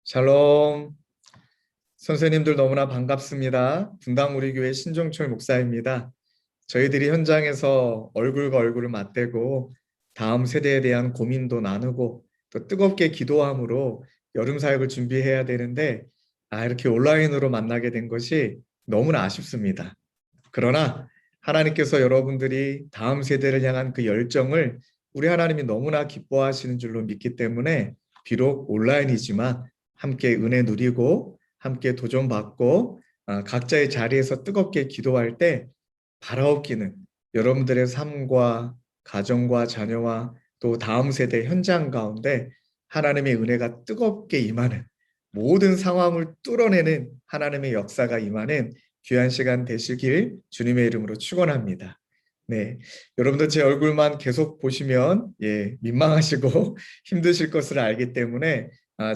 샬롬. 선생님들 너무나 반갑습니다. 분당 우리 교회 신종철 목사입니다. 저희들이 현장에서 얼굴과 얼굴을 맞대고 다음 세대에 대한 고민도 나누고 또 뜨겁게 기도함으로 여름 사역을 준비해야 되는데 이렇게 온라인으로 만나게 된 것이 너무나 아쉽습니다. 그러나 하나님께서 여러분들이 다음 세대를 향한 그 열정을 우리 하나님이 너무나 기뻐하시는 줄로 믿기 때문에 비록 온라인이지만 함께 은혜 누리고 함께 도전받고 각자의 자리에서 뜨겁게 기도할 때 바라옵기는 여러분들의 삶과 가정과 자녀와 또 다음 세대 현장 가운데 하나님의 은혜가 뜨겁게 임하는 모든 상황을 뚫어내는 하나님의 역사가 임하는 귀한 시간 되시길 주님의 이름으로 축원합니다. 네, 여러분들 제 얼굴만 계속 보시면 민망하시고 힘드실 것을 알기 때문에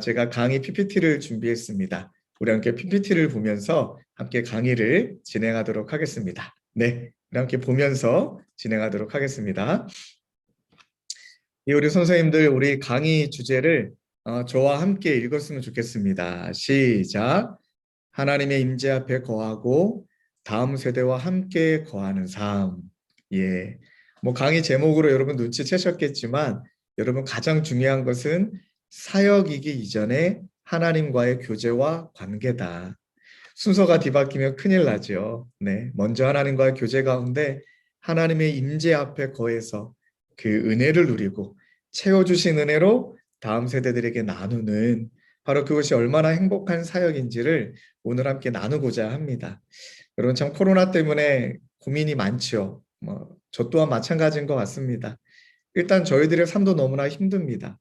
제가 강의 PPT를 준비했습니다. 우리 함께 PPT를 보면서 함께 강의를 진행하도록 하겠습니다. 네, 우리 함께 보면서 진행하도록 하겠습니다. 우리 선생님들 우리 강의 주제를 저와 함께 읽었으면 좋겠습니다. 시작. 하나님의 임재 앞에 거하고 다음 세대와 함께 거하는 삶. 예. 뭐 강의 제목으로 여러분 눈치채셨겠지만 여러분 가장 중요한 것은 사역이기 이전에 하나님과의 교제와 관계다. 순서가 뒤바뀌면 큰일 나죠. 네. 먼저 하나님과의 교제 가운데 하나님의 임재 앞에 거해서 그 은혜를 누리고 채워주신 은혜로 다음 세대들에게 나누는 바로 그것이 얼마나 행복한 사역인지를 오늘 함께 나누고자 합니다. 여러분 참 코로나 때문에 고민이 많죠. 저 또한 마찬가지인 것 같습니다. 일단 저희들의 삶도 너무나 힘듭니다.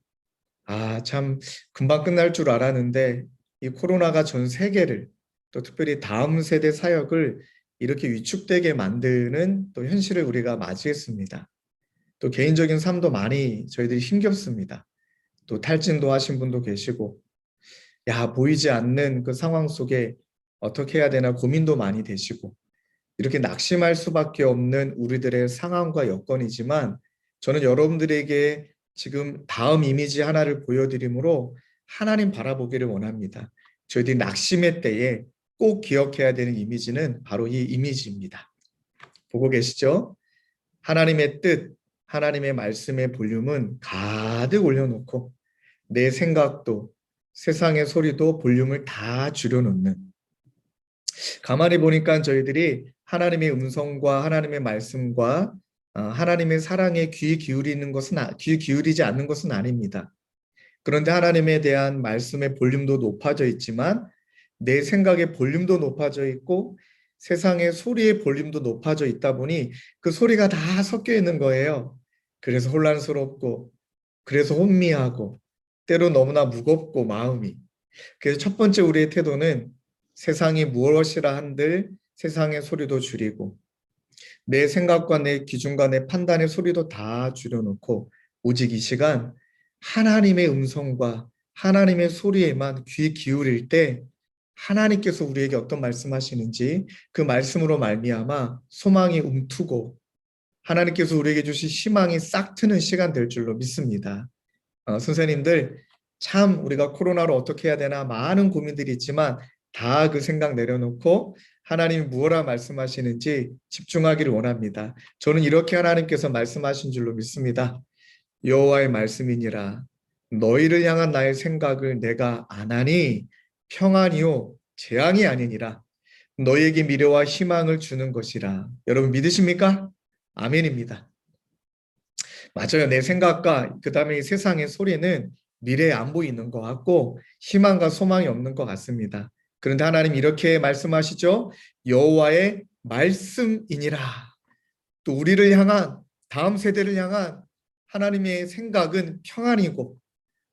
참 금방 끝날 줄 알았는데 이 코로나가 전 세계를 또 특별히 다음 세대 사역을 이렇게 위축되게 만드는 또 현실을 우리가 맞이했습니다. 또 개인적인 삶도 많이 저희들이 힘겹습니다. 또 탈진도 하신 분도 계시고 보이지 않는 그 상황 속에 어떻게 해야 되나 고민도 많이 되시고 이렇게 낙심할 수밖에 없는 우리들의 상황과 여건이지만 저는 여러분들에게 지금 다음 이미지 하나를 보여드림으로 하나님 바라보기를 원합니다. 저희들이 낙심의 때에 꼭 기억해야 되는 이미지는 바로 이 이미지입니다. 보고 계시죠? 하나님의 뜻, 하나님의 말씀의 볼륨은 가득 올려놓고 내 생각도 세상의 소리도 볼륨을 다 줄여놓는 가만히 보니까 저희들이 하나님의 음성과 하나님의 말씀과 하나님의 사랑에 귀 기울이지 않는 것은 아닙니다. 그런데 하나님에 대한 말씀의 볼륨도 높아져 있지만 내 생각의 볼륨도 높아져 있고 세상의 소리의 볼륨도 높아져 있다 보니 그 소리가 다 섞여 있는 거예요. 그래서 혼란스럽고 그래서 혼미하고 때로 너무나 무겁고 마음이. 그래서 첫 번째 우리의 태도는 세상이 무엇이라 한들 세상의 소리도 줄이고 내 생각과 내 기준과 내 판단의 소리도 다 줄여놓고 오직 이 시간 하나님의 음성과 하나님의 소리에만 귀 기울일 때 하나님께서 우리에게 어떤 말씀하시는지 그 말씀으로 말미암아 소망이 움트고 하나님께서 우리에게 주신 희망이 싹 트는 시간 될 줄로 믿습니다. 선생님들 참 우리가 코로나로 어떻게 해야 되나 많은 고민들이 있지만 다 그 생각 내려놓고 하나님이 무엇라 말씀하시는지 집중하기를 원합니다. 저는 이렇게 하나님께서 말씀하신 줄로 믿습니다. 여호와의 말씀이니라 너희를 향한 나의 생각을 내가 아나니 평안이요 재앙이 아니니라 너희에게 미래와 희망을 주는 것이라. 여러분 믿으십니까? 아멘입니다. 맞아요. 내 생각과 그 다음에 이 세상의 소리는 미래에 안 보이는 것 같고 희망과 소망이 없는 것 같습니다. 그런데 하나님 이렇게 말씀하시죠. 여호와의 말씀이니라. 또 우리를 향한 다음 세대를 향한 하나님의 생각은 평안이고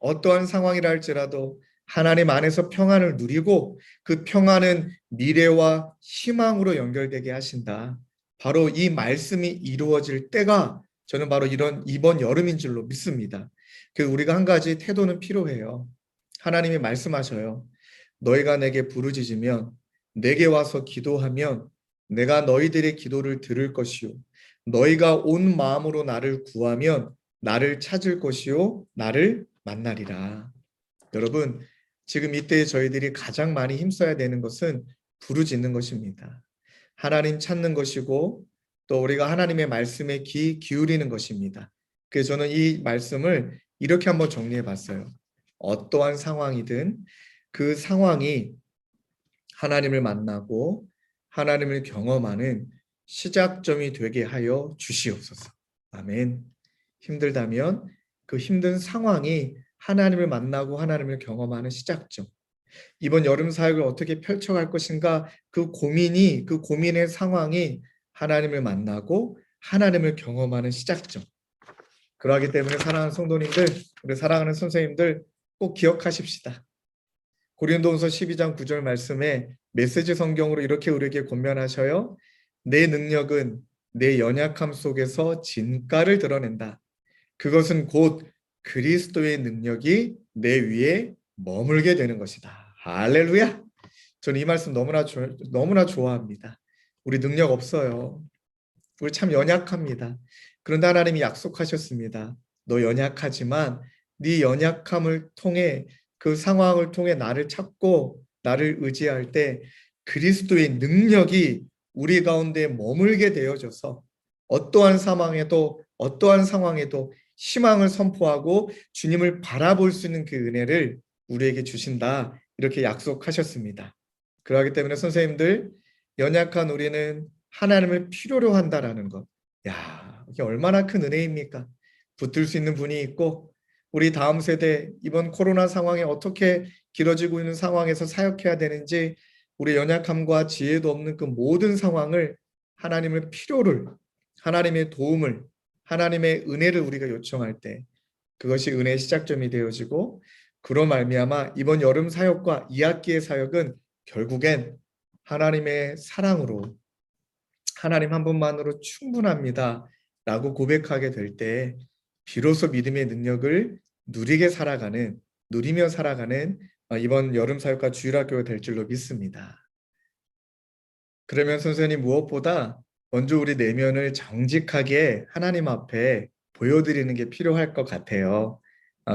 어떠한 상황이라 할지라도 하나님 안에서 평안을 누리고 그 평안은 미래와 희망으로 연결되게 하신다. 바로 이 말씀이 이루어질 때가 저는 바로 이번 여름인 줄로 믿습니다. 우리가 한 가지 태도는 필요해요. 하나님이 말씀하셔요. 너희가 내게 부르짖으면 내게 와서 기도하면 내가 너희들의 기도를 들을 것이요 너희가 온 마음으로 나를 구하면 나를 찾을 것이요 나를 만나리라. 여러분 지금 이때 저희들이 가장 많이 힘써야 되는 것은 부르짖는 것입니다. 하나님 찾는 것이고 또 우리가 하나님의 말씀에 귀 기울이는 것입니다. 그래서 저는 이 말씀을 이렇게 한번 정리해 봤어요. 어떠한 상황이든 그 상황이 하나님을 만나고 하나님을 경험하는 시작점이 되게 하여 주시옵소서. 아멘. 힘들다면 그 힘든 상황이 하나님을 만나고 하나님을 경험하는 시작점. 이번 여름 사역을 어떻게 펼쳐갈 것인가 그 고민의 상황이 하나님을 만나고 하나님을 경험하는 시작점. 그러하기 때문에 사랑하는 성도님들, 우리 사랑하는 선생님들 꼭 기억하십시다. 고린도후서 12장 9절 말씀에 메시지 성경으로 이렇게 우리에게 권면하셔요. 내 능력은 내 연약함 속에서 진가를 드러낸다. 그것은 곧 그리스도의 능력이 내 위에 머물게 되는 것이다. 할렐루야! 저는 이 말씀 너무나 좋아합니다. 우리 능력 없어요. 우리 참 연약합니다. 그런데 하나님이 약속하셨습니다. 너 연약하지만 네 연약함을 통해 그 상황을 통해 나를 찾고 나를 의지할 때 그리스도의 능력이 우리 가운데 머물게 되어져서 어떠한 상황에도 희망을 선포하고 주님을 바라볼 수 있는 그 은혜를 우리에게 주신다. 이렇게 약속하셨습니다. 그렇기 때문에 선생님들 연약한 우리는 하나님을 필요로 한다라는 것. 야, 이게 얼마나 큰 은혜입니까? 붙들 수 있는 분이 있고 우리 다음 세대 이번 코로나 상황에 어떻게 길어지고 있는 상황에서 사역해야 되는지 우리 연약함과 지혜도 없는 그 모든 상황을 하나님의 필요를 하나님의 도움을 하나님의 은혜를 우리가 요청할 때 그것이 은혜의 시작점이 되어지고 그로 말미암아 이번 여름 사역과 2학기의 사역은 결국엔 하나님의 사랑으로 하나님 한 분만으로 충분합니다 라고 고백하게 될 때 비로소 믿음의 능력을 누리며 살아가는 이번 여름 사역과 주일학교가 될 줄로 믿습니다. 그러면 선생님 무엇보다 먼저 우리 내면을 정직하게 하나님 앞에 보여드리는 게 필요할 것 같아요.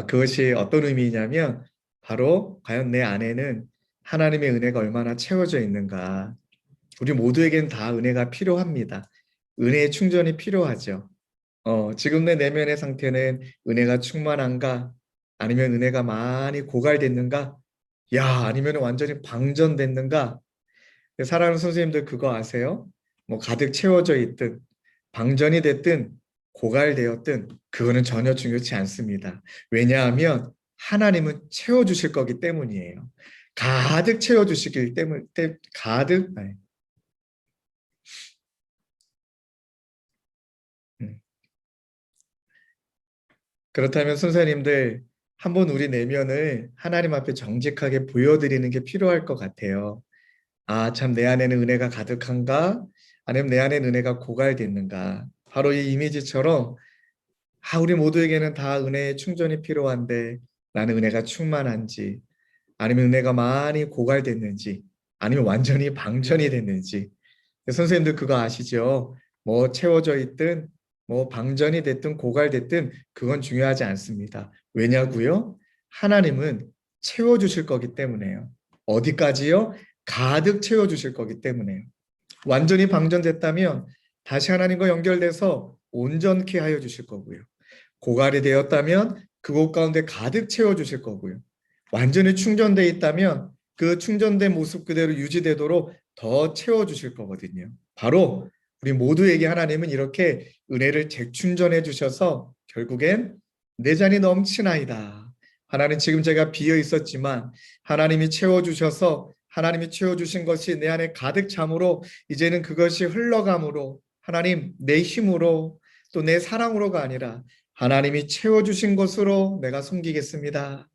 그것이 어떤 의미냐면 바로 과연 내 안에는 하나님의 은혜가 얼마나 채워져 있는가. 우리 모두에겐 다 은혜가 필요합니다. 은혜의 충전이 필요하죠. 지금 내 내면의 상태는 은혜가 충만한가? 아니면 은혜가 많이 고갈됐는가? 야, 아니면 완전히 방전됐는가? 사랑하는 선생님들 그거 아세요? 뭐 가득 채워져 있든 방전이 됐든 고갈되었든 그거는 전혀 중요치 않습니다. 왜냐하면 하나님은 채워주실 거기 때문이에요. 가득 채워주시길 때문에 가득 음. 그렇다면 선생님들 한번 우리 내면을 하나님 앞에 정직하게 보여드리는 게 필요할 것 같아요. 아, 참 내 안에는 은혜가 가득한가? 아니면 내 안에는 은혜가 고갈됐는가? 바로 이 이미지처럼 우리 모두에게는 다 은혜의 충전이 필요한데 나는 은혜가 충만한지 아니면 은혜가 많이 고갈됐는지 아니면 완전히 방전이 됐는지 선생님들 그거 아시죠? 뭐 채워져 있든 뭐 방전이 됐든 고갈됐든 그건 중요하지 않습니다. 왜냐고요? 하나님은 채워주실 거기 때문에요. 어디까지요? 가득 채워주실 거기 때문에요. 완전히 방전됐다면 다시 하나님과 연결돼서 온전케 하여 주실 거고요. 고갈이 되었다면 그곳 가운데 가득 채워주실 거고요. 완전히 충전돼 있다면 그 충전된 모습 그대로 유지되도록 더 채워주실 거거든요. 바로 우리 모두에게 하나님은 이렇게 은혜를 재충전해 주셔서 결국엔 내 잔이 넘치나이다. 하나님 지금 제가 비어 있었지만 하나님이 채워주셔서 하나님이 채워주신 것이 내 안에 가득 참으로 이제는 그것이 흘러감으로 하나님 내 힘으로 또 내 사랑으로가 아니라 하나님이 채워주신 것으로 내가 섬기겠습니다.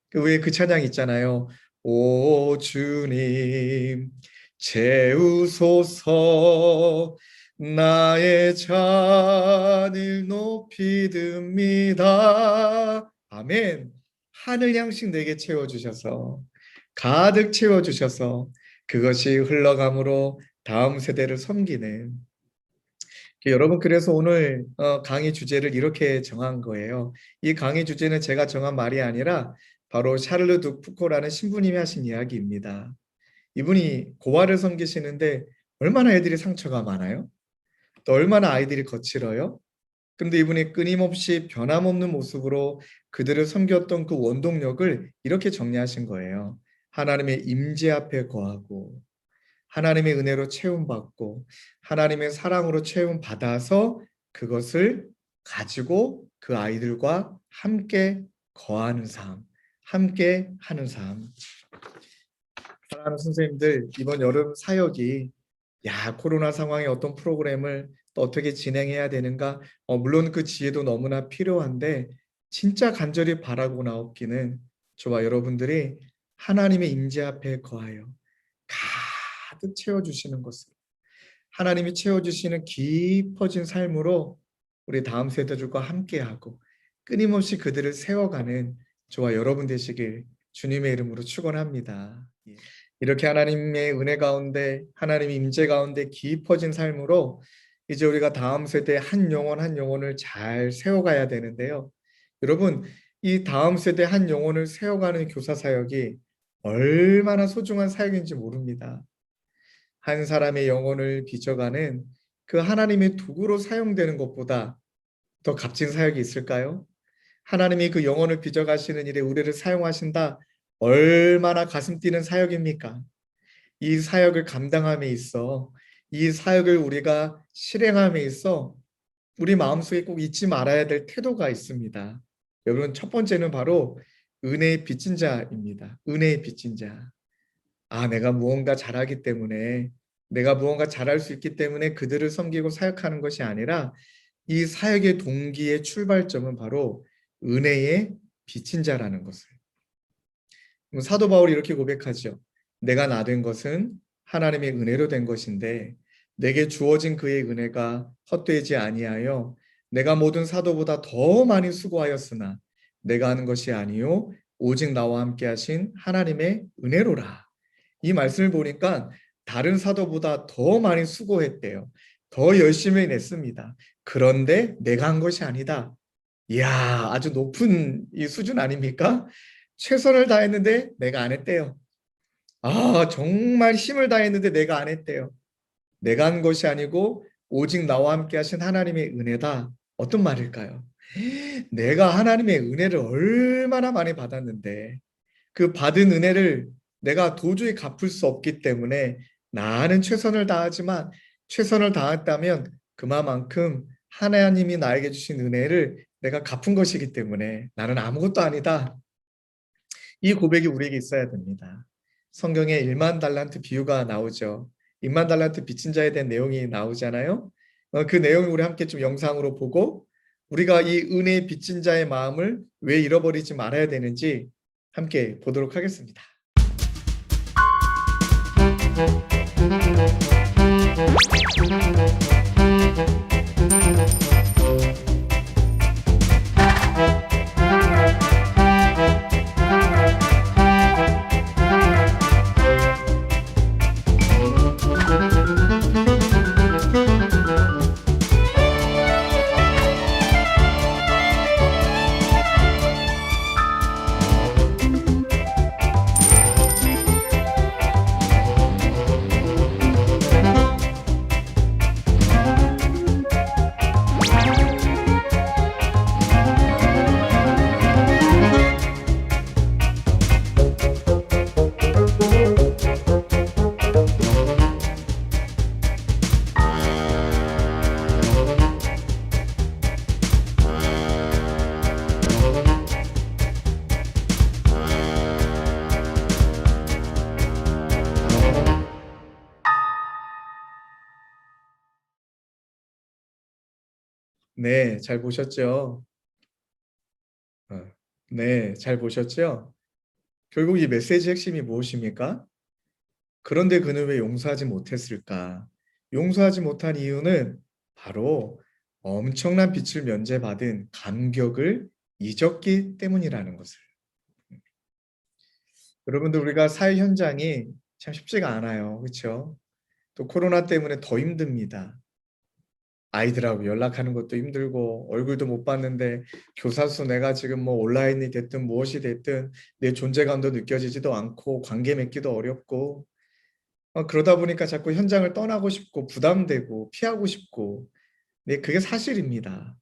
그 외에 그 찬양 있잖아요. 오 주님 채우소서 나의 잔을 높이 듭니다. 아멘. 하늘 양식 내게 채워주셔서 가득 채워주셔서 그것이 흘러감으로 다음 세대를 섬기는 여러분 그래서 오늘 강의 주제를 이렇게 정한 거예요. 이 강의 주제는 제가 정한 말이 아니라 바로 샤를르 드 푸코라는 신부님이 하신 이야기입니다. 이분이 고아를 섬기시는데 얼마나 애들이 상처가 많아요? 또 얼마나 아이들이 거칠어요? 근데 이분이 끊임없이 변함없는 모습으로 그들을 섬겼던 그 원동력을 이렇게 정리하신 거예요. 하나님의 임재 앞에 거하고 하나님의 은혜로 채움받고 하나님의 사랑으로 채움받아서 그것을 가지고 그 아이들과 함께 거하는 삶, 함께 하는 삶. 사랑하는 선생님들, 이번 여름 사역이 코로나 상황에 어떤 프로그램을 또 어떻게 진행해야 되는가? 물론 그 지혜도 너무나 필요한데 진짜 간절히 바라고 나옵기는 저와 여러분들이 하나님의 임재 앞에 거하여 가득 채워주시는 것을 하나님이 채워주시는 깊어진 삶으로 우리 다음 세대들과 함께하고 끊임없이 그들을 세워가는 저와 여러분 되시길 주님의 이름으로 축원합니다. 이렇게 하나님의 은혜 가운데 하나님의 임재 가운데 깊어진 삶으로 이제 우리가 다음 세대 한 영혼 한 영혼을 잘 세워가야 되는데요. 여러분, 이 다음 세대 한 영혼을 세워가는 교사 사역이 얼마나 소중한 사역인지 모릅니다. 한 사람의 영혼을 빚어가는 그 하나님의 도구로 사용되는 것보다 더 값진 사역이 있을까요? 하나님이 그 영혼을 빚어가시는 일에 우리를 사용하신다. 얼마나 가슴 뛰는 사역입니까? 이 사역을 감당함에 있어 이 사역을 우리가 실행함에 있어 우리 마음속에 꼭 잊지 말아야 될 태도가 있습니다. 여러분, 첫 번째는 바로 은혜의 빚진 자입니다. 은혜의 빚진 자. 내가 무언가 잘하기 때문에 내가 무언가 잘할 수 있기 때문에 그들을 섬기고 사역하는 것이 아니라 이 사역의 동기의 출발점은 바로 은혜의 빚진 자라는 것을. 사도 바울이 이렇게 고백하죠. 내가 나 된 것은 하나님의 은혜로 된 것인데 내게 주어진 그의 은혜가 헛되지 아니하여 내가 모든 사도보다 더 많이 수고하였으나 내가 하는 것이 아니요 오직 나와 함께 하신 하나님의 은혜로라. 이 말씀을 보니까 다른 사도보다 더 많이 수고했대요. 더 열심히 냈습니다. 그런데 내가 한 것이 아니다. 이야, 아주 높은 이 수준 아닙니까? 최선을 다했는데 내가 안 했대요. 정말 힘을 다했는데 내가 안 했대요. 내가 한 것이 아니고 오직 나와 함께 하신 하나님의 은혜다. 어떤 말일까요? 내가 하나님의 은혜를 얼마나 많이 받았는데 그 받은 은혜를 내가 도저히 갚을 수 없기 때문에 나는 최선을 다하지만 최선을 다했다면 그만큼 하나님이 나에게 주신 은혜를 내가 갚은 것이기 때문에 나는 아무것도 아니다. 이 고백이 우리에게 있어야 됩니다. 성경에 1만 달란트 비유가 나오죠. 1만 달란트 빚진 자에 대한 내용이 나오잖아요. 그 내용을 우리 함께 좀 영상으로 보고 우리가 이 은혜의 빚진 자의 마음을 왜 잃어버리지 말아야 되는지 함께 보도록 하겠습니다. 네, 잘 보셨죠? 네, 잘 보셨죠? 결국 이 메시지 핵심이 무엇입니까? 그런데 그는 왜 용서하지 못했을까? 용서하지 못한 이유는 바로 엄청난 빚을 면제받은 감격을 잊었기 때문이라는 것을. 여러분들, 우리가 사회 현장이 참 쉽지가 않아요. 그렇죠? 또 코로나 때문에 더 힘듭니다. 아이들하고 연락하는 것도 힘들고 얼굴도 못 봤는데 교사수 내가 지금 뭐 온라인이 됐든 무엇이 됐든 내 존재감도 느껴지지도 않고 관계 맺기도 어렵고 그러다 보니까 자꾸 현장을 떠나고 싶고 부담되고 피하고 싶고 네, 그게 사실입니다.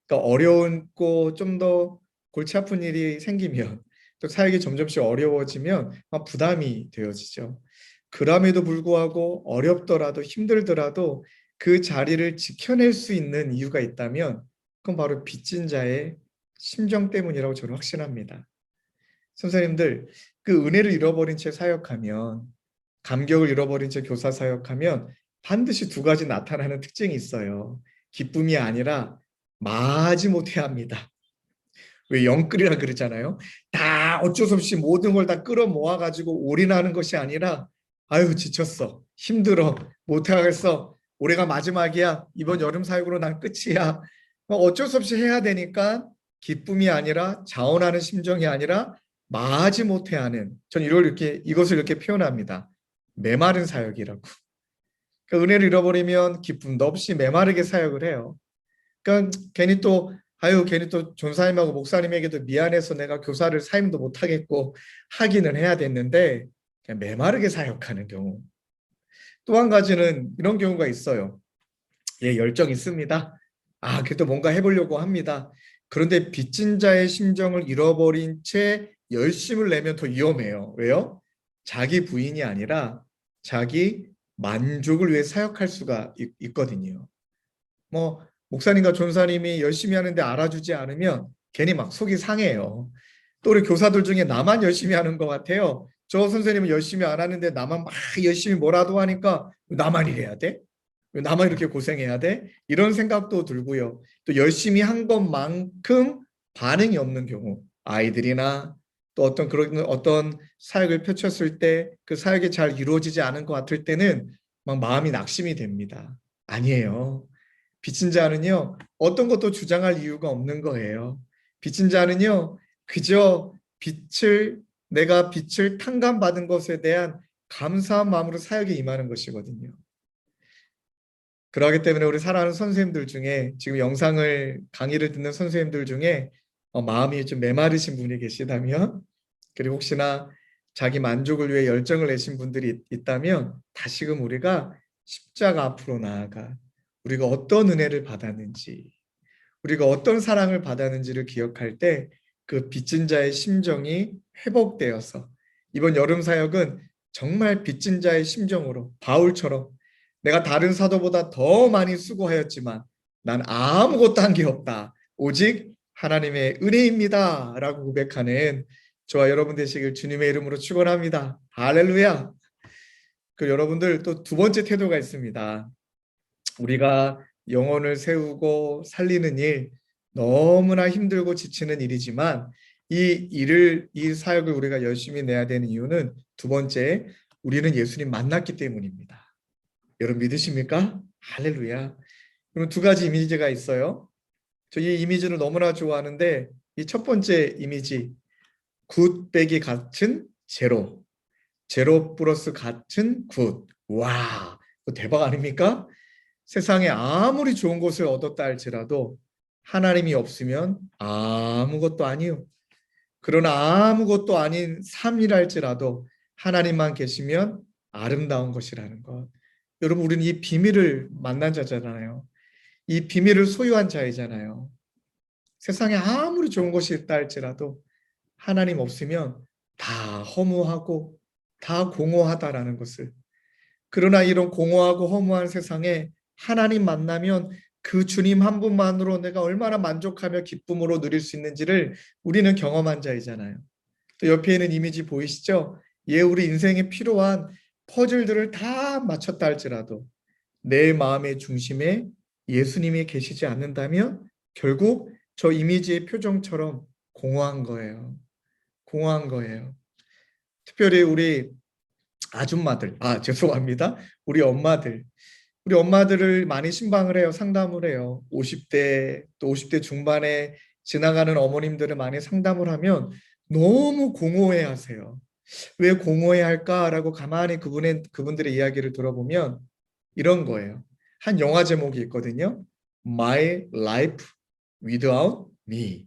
그러니까 어려운고 좀 더 골치 아픈 일이 생기면 또 사역이 점점씩 어려워지면 부담이 되어지죠. 그럼에도 불구하고 어렵더라도 힘들더라도 그 자리를 지켜낼 수 있는 이유가 있다면 그건 바로 빚진 자의 심정 때문이라고 저는 확신합니다. 선생님들, 그 은혜를 잃어버린 채 사역하면, 감격을 잃어버린 채 교사 사역하면 반드시 두 가지 나타나는 특징이 있어요. 기쁨이 아니라 마지못해 합니다. 왜 영끌이라 그러잖아요. 다 어쩔 수 없이 모든 걸 다 끌어모아 가지고 올인하는 것이 아니라 아유 지쳤어. 힘들어. 못하겠어. 올해가 마지막이야. 이번 여름 사역으로 난 끝이야. 어쩔 수 없이 해야 되니까 기쁨이 아니라 자원하는 심정이 아니라 마지못해 하는 전 이것을 이렇게 표현합니다. 메마른 사역이라고. 그러니까 은혜를 잃어버리면 기쁨도 없이 메마르게 사역을 해요. 그러니까 괜히 또 전사님하고 목사님에게도 미안해서 내가 교사를 사임도 못하겠고 하기는 해야 됐는데 그냥 메마르게 사역하는 경우. 또 한 가지는 이런 경우가 있어요. 예, 열정 있습니다. 그래도 뭔가 해보려고 합니다. 그런데 빚진 자의 심정을 잃어버린 채 열심을 내면 더 위험해요. 왜요? 자기 부인이 아니라 자기 만족을 위해 사역할 수가 있거든요. 뭐 목사님과 전사님이 열심히 하는데 알아주지 않으면 괜히 막 속이 상해요. 또 우리 교사들 중에 나만 열심히 하는 것 같아요. 저 선생님은 열심히 안 하는데 나만 막 열심히 뭐라도 하니까 나만 이래야 돼? 왜 나만 이렇게 고생해야 돼? 이런 생각도 들고요. 또 열심히 한 것만큼 반응이 없는 경우, 아이들이나 또 어떤 사역을 펼쳤을 때 그 사역이 잘 이루어지지 않은 것 같을 때는 막 마음이 낙심이 됩니다. 아니에요. 빚진 자는요, 어떤 것도 주장할 이유가 없는 거예요. 빚진 자는요, 그저 내가 빛을 탕감받은 것에 대한 감사한 마음으로 사역에 임하는 것이거든요. 그렇기 때문에 우리 사랑하는 선생님들 중에 지금 강의를 듣는 선생님들 중에 마음이 좀 메마르신 분이 계시다면 그리고 혹시나 자기 만족을 위해 열정을 내신 분들이 있다면 다시금 우리가 십자가 앞으로 나아가 우리가 어떤 은혜를 받았는지 우리가 어떤 사랑을 받았는지를 기억할 때 그 빚진 자의 심정이 회복되어서 이번 여름 사역은 정말 빚진 자의 심정으로 바울처럼 내가 다른 사도보다 더 많이 수고하였지만 난 아무것도 한 게 없다. 오직 하나님의 은혜입니다. 라고 고백하는 저와 여러분 되시길 주님의 이름으로 축원합니다. 할렐루야. 그 여러분들 또 두 번째 태도가 있습니다. 우리가 영혼을 세우고 살리는 일 너무나 힘들고 지치는 일이지만 이 사역을 우리가 열심히 내야 되는 이유는 두 번째, 우리는 예수님 만났기 때문입니다. 여러분 믿으십니까? 할렐루야. 그럼 두 가지 이미지가 있어요. 저 이 이미지를 너무나 좋아하는데 이 첫 번째 이미지 굿 빼기 같은 제로, 제로 플러스 같은 굿. 와, 대박 아닙니까? 세상에 아무리 좋은 것을 얻었다 할지라도 하나님이 없으면 아무것도 아니요. 그러나 아무것도 아닌 삶이라 할지라도 하나님만 계시면 아름다운 것이라는 것. 여러분 우리는 이 비밀을 만난 자잖아요. 이 비밀을 소유한 자이잖아요. 세상에 아무리 좋은 것이 있다 할지라도 하나님 없으면 다 허무하고 다 공허하다라는 것을. 그러나 이런 공허하고 허무한 세상에 하나님 만나면 그 주님 한 분만으로 내가 얼마나 만족하며 기쁨으로 누릴 수 있는지를 우리는 경험한 자이잖아요. 또 옆에 있는 이미지 보이시죠? 우리 인생에 필요한 퍼즐들을 다 맞췄다 할지라도 내 마음의 중심에 예수님이 계시지 않는다면 결국 저 이미지의 표정처럼 공허한 거예요. 공허한 거예요. 특별히 우리 아줌마들, 죄송합니다. 우리 엄마들을 많이 신방을 해요. 상담을 해요. 50대 또 50대 중반에 지나가는 어머님들을 많이 상담을 하면 너무 공허해 하세요. 왜 공허해 할까라고 가만히 그분들의 이야기를 들어보면 이런 거예요. 한 영화 제목이 있거든요. my life without me.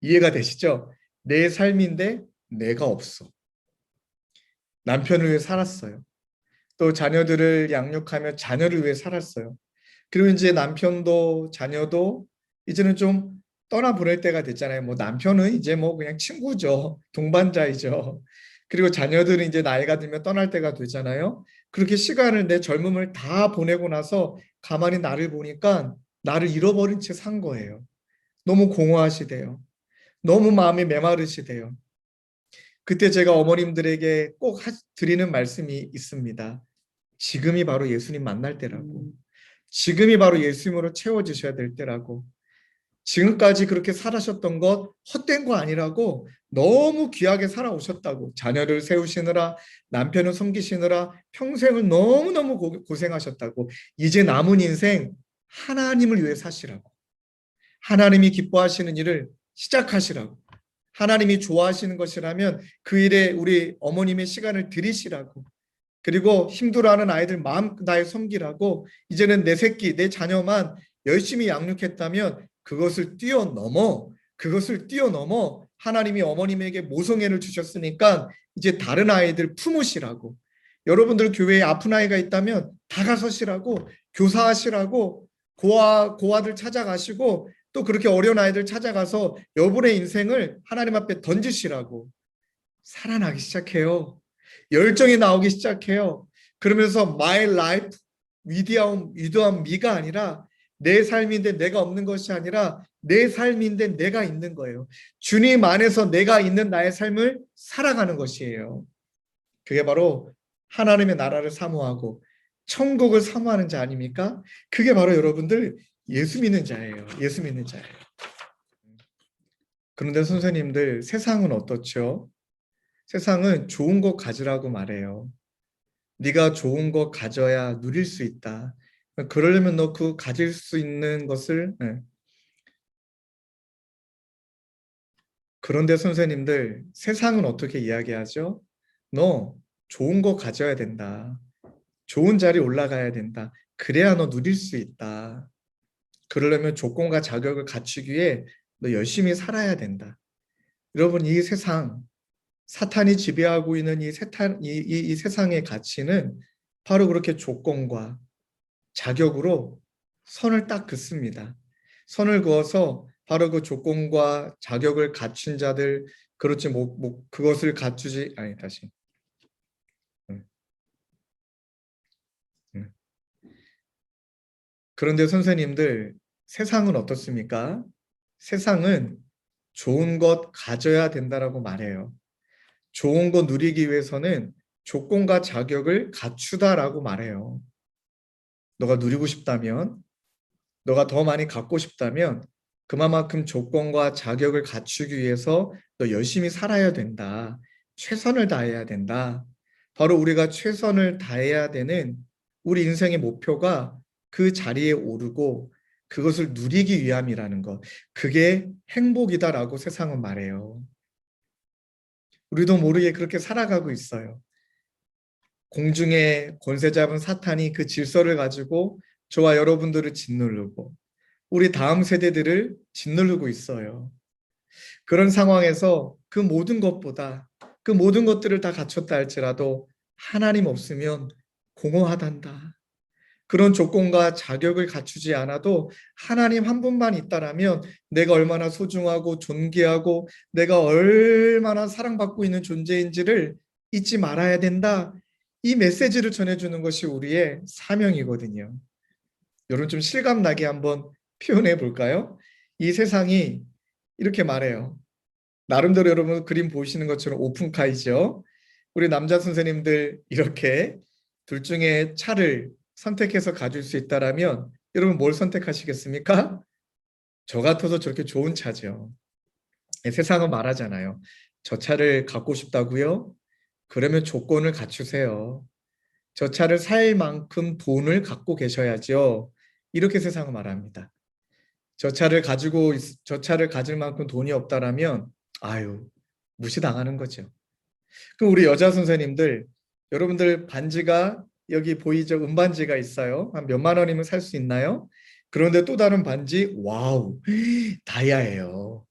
이해가 되시죠? 내 삶인데 내가 없어. 남편을 위해 살았어요. 또 자녀들을 양육하며 자녀를 위해 살았어요. 그리고 이제 남편도 자녀도 이제는 좀 떠나보낼 때가 됐잖아요. 뭐 남편은 이제 뭐 그냥 친구죠. 동반자이죠. 그리고 자녀들은 이제 나이가 들면 떠날 때가 되잖아요. 그렇게 시간을 내 젊음을 다 보내고 나서 가만히 나를 보니까 나를 잃어버린 채 산 거예요. 너무 공허하시대요. 너무 마음이 메마르시대요. 그때 제가 어머님들에게 꼭 드리는 말씀이 있습니다. 지금이 바로 예수님 만날 때라고. 지금이 바로 예수님으로 채워지셔야 될 때라고. 지금까지 그렇게 살아셨던 것 헛된 거 아니라고. 너무 귀하게 살아오셨다고. 자녀를 세우시느라, 남편을 섬기시느라 평생을 너무너무 고생하셨다고. 이제 남은 인생 하나님을 위해 사시라고. 하나님이 기뻐하시는 일을 시작하시라고. 하나님이 좋아하시는 것이라면 그 일에 우리 어머님의 시간을 들이시라고. 그리고 힘들어하는 아이들 마음 다해 섬기라고. 이제는 내 새끼, 내 자녀만 열심히 양육했다면 그것을 뛰어넘어 하나님이 어머님에게 모성애를 주셨으니까 이제 다른 아이들 품으시라고. 여러분들 교회에 아픈 아이가 있다면 다가서시라고, 교사하시라고, 고아들 찾아가시고 또 그렇게 어려운 아이들 찾아가서 여러분의 인생을 하나님 앞에 던지시라고. 살아나기 시작해요. 열정이 나오기 시작해요. 그러면서 my life without me가 아니라 내 삶인데 내가 없는 것이 아니라 내 삶인데 내가 있는 거예요. 주님 안에서 내가 있는 나의 삶을 살아가는 것이에요. 그게 바로 하나님의 나라를 사모하고 천국을 사모하는 자 아닙니까? 그게 바로 여러분들 예수 믿는 자예요. 예수 믿는 자예요. 그런데 선생님들, 세상은 어떻죠? 세상은 좋은 거 가지라고 말해요. 네가 좋은 거 가져야 누릴 수 있다. 그러려면 너 그 가질 수 있는 것을 그런데 선생님들, 세상은 어떻게 이야기하죠? 너 좋은 거 가져야 된다. 좋은 자리 올라가야 된다. 그래야 너 누릴 수 있다. 그러려면 조건과 자격을 갖추기 위해 너 열심히 살아야 된다. 여러분, 이 세상, 사탄이 지배하고 있는 이 세상의 가치는 바로 그렇게 조건과 자격으로 선을 딱 긋습니다. 선을 그어서 바로 그 조건과 자격을 갖춘 자들, 그렇지 그것을 갖추지 아니 다시. 음, 음. 그런데 선생님들, 세상은 어떻습니까? 세상은 좋은 것 가져야 된다라고 말해요. 좋은 거 누리기 위해서는 조건과 자격을 갖추다라고 말해요. 너가 누리고 싶다면, 너가 더 많이 갖고 싶다면 그만큼 조건과 자격을 갖추기 위해서 너 열심히 살아야 된다. 최선을 다해야 된다. 바로 우리가 최선을 다해야 되는 우리 인생의 목표가 그 자리에 오르고 그것을 누리기 위함이라는 것. 그게 행복이다라고 세상은 말해요. 우리도 모르게 그렇게 살아가고 있어요. 공중에 권세 잡은 사탄이 그 질서를 가지고 저와 여러분들을 짓누르고 우리 다음 세대들을 짓누르고 있어요. 그런 상황에서 그 모든 것보다 그 모든 것들을 다 갖췄다 할지라도 하나님 없으면 공허하단다. 그런 조건과 자격을 갖추지 않아도 하나님 한 분만 있다라면 내가 얼마나 소중하고 존귀하고 내가 얼마나 사랑받고 있는 존재인지를 잊지 말아야 된다. 이 메시지를 전해주는 것이 우리의 사명이거든요. 여러분 좀 실감나게 한번 표현해 볼까요? 이 세상이 이렇게 말해요. 나름대로 여러분 그림 보시는 것처럼 오픈카이죠. 우리 남자 선생님들 이렇게 둘 중에 차를 선택해서 가질 수 있다라면 여러분 뭘 선택하시겠습니까? 저 같아도 저렇게 좋은 차죠. 세상은 말하잖아요. 저 차를 갖고 싶다고요? 그러면 조건을 갖추세요. 저 차를 살 만큼 돈을 갖고 계셔야죠. 이렇게 세상은 말합니다. 저 차를 가질 만큼 돈이 없다라면 아유, 무시당하는 거죠. 그럼 우리 여자 선생님들, 여러분들 반지가 여기 보이죠? 은반지가 있어요. 한 몇만 원이면 살 수 있나요? 그런데 또 다른 반지, 와우, 다이아예요.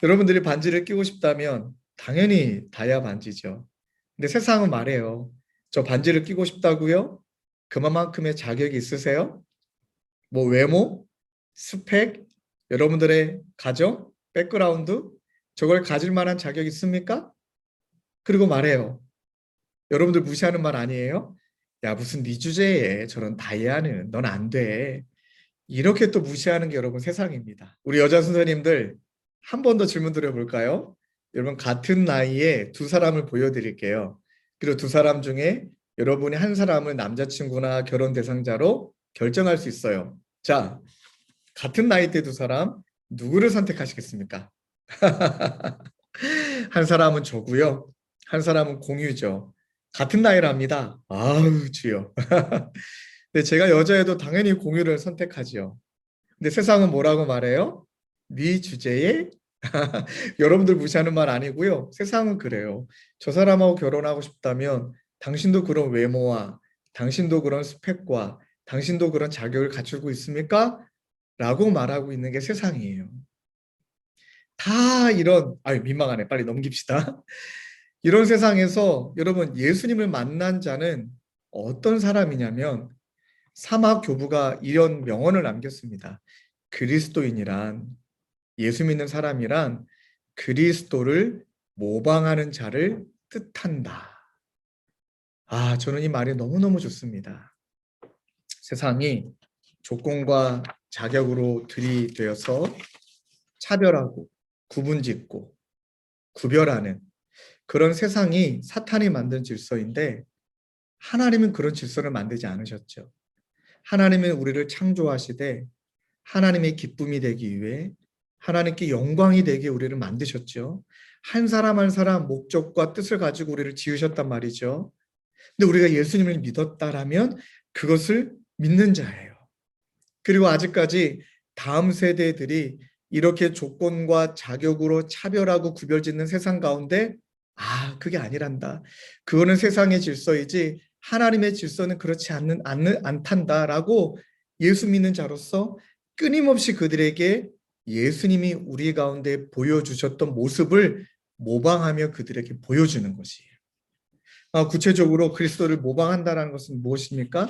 여러분들이 반지를 끼고 싶다면 당연히 다이아 반지죠. 근데 세상은 말해요. 저 반지를 끼고 싶다고요? 그만큼의 자격이 있으세요? 뭐 외모, 스펙, 여러분들의 가정, 백그라운드, 저걸 가질 만한 자격 있습니까? 그리고 말해요. 여러분들 무시하는 말 아니에요? 야, 무슨 네 주제에 저런 다이아는 넌 안 돼. 이렇게 또 무시하는 게 여러분 세상입니다. 우리 여자 선생님들 한 번 더 질문 드려볼까요? 여러분 같은 나이에 두 사람을 보여드릴게요. 그리고 두 사람 중에 여러분이 한 사람을 남자친구나 결혼 대상자로 결정할 수 있어요. 자, 같은 나이대 두 사람 누구를 선택하시겠습니까? 한 사람은 저고요. 한 사람은 공유죠. 같은 나이랍니다. 아우 주여. 근데 제가 여자여도 당연히 공유를 선택하지요. 근데 세상은 뭐라고 말해요? 네 주제에 여러분들 무시하는 말 아니고요. 세상은 그래요. 저 사람하고 결혼하고 싶다면 당신도 그런 외모와 당신도 그런 스펙과 당신도 그런 자격을 갖추고 있습니까? 라고 말하고 있는 게 세상이에요. 다 이런, 아유, 민망하네. 빨리 넘깁시다. 이런 세상에서 여러분 예수님을 만난 자는 어떤 사람이냐면 사막 교부가 이런 명언을 남겼습니다. 그리스도인이란 예수 믿는 사람이란 그리스도를 모방하는 자를 뜻한다. 아, 저는 이 말이 너무너무 좋습니다. 세상이 조건과 자격으로 들이되어서 차별하고 구분짓고 구별하는 그런 세상이 사탄이 만든 질서인데 하나님은 그런 질서를 만들지 않으셨죠. 하나님은 우리를 창조하시되 하나님의 기쁨이 되기 위해 하나님께 영광이 되게 우리를 만드셨죠. 한 사람 한 사람 목적과 뜻을 가지고 우리를 지으셨단 말이죠. 근데 우리가 예수님을 믿었다라면 그것을 믿는 자예요. 그리고 아직까지 다음 세대들이 이렇게 조건과 자격으로 차별하고 구별짓는 세상 가운데 그게 아니란다. 그거는 세상의 질서이지 하나님의 질서는 그렇지 않단다라고 예수 믿는 자로서 끊임없이 그들에게 예수님이 우리 가운데 보여주셨던 모습을 모방하며 그들에게 보여주는 것이에요. 구체적으로 그리스도를 모방한다는 것은 무엇입니까?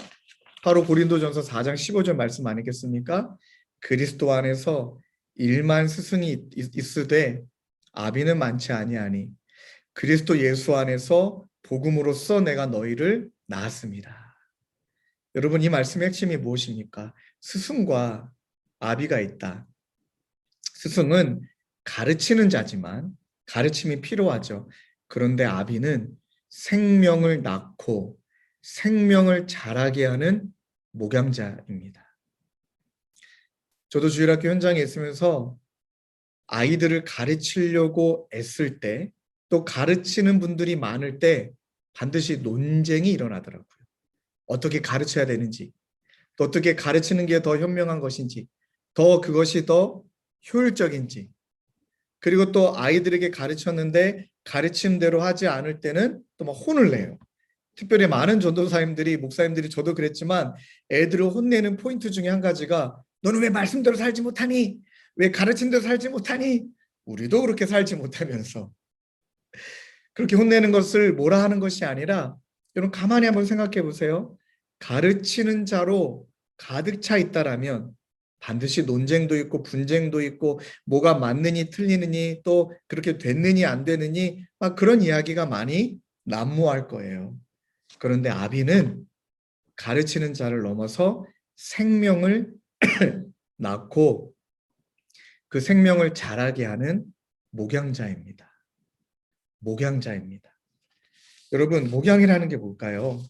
바로 고린도전서 4장 15절 말씀 아니겠습니까? 그리스도 안에서 일만 스승이 있으되 아비는 많지 아니하니 그리스도 예수 안에서 복음으로써 내가 너희를 낳았습니다. 여러분 이 말씀의 핵심이 무엇입니까? 스승과 아비가 있다. 스승은 가르치는 자지만 가르침이 필요하죠. 그런데 아비는 생명을 낳고 생명을 자라게 하는 목양자입니다. 저도 주일학교 현장에 있으면서 아이들을 가르치려고 애쓸 때, 또 가르치는 분들이 많을 때 반드시 논쟁이 일어나더라고요. 어떻게 가르쳐야 되는지, 또 어떻게 가르치는 게 더 현명한 것인지, 그것이 더 효율적인지, 그리고 또 아이들에게 가르쳤는데 가르침대로 하지 않을 때는 또 막 혼을 내요. 특별히 많은 전도사님들이, 목사님들이 저도 그랬지만 애들을 혼내는 포인트 중에 한 가지가 너는 왜 말씀대로 살지 못하니? 왜 가르친 대로 살지 못하니? 우리도 그렇게 살지 못하면서 그렇게 혼내는 것을 뭐라 하는 것이 아니라 여러분 가만히 한번 생각해 보세요. 가르치는 자로 가득 차 있다라면 반드시 논쟁도 있고 분쟁도 있고 뭐가 맞느니 틀리느니 또 그렇게 됐느니 안 되느니 막 그런 이야기가 많이 난무할 거예요. 그런데 아비는 가르치는 자를 넘어서 생명을 낳고 그 생명을 자라게 하는 목양자입니다. 목양자입니다. 여러분, 목양이라는 게 뭘까요?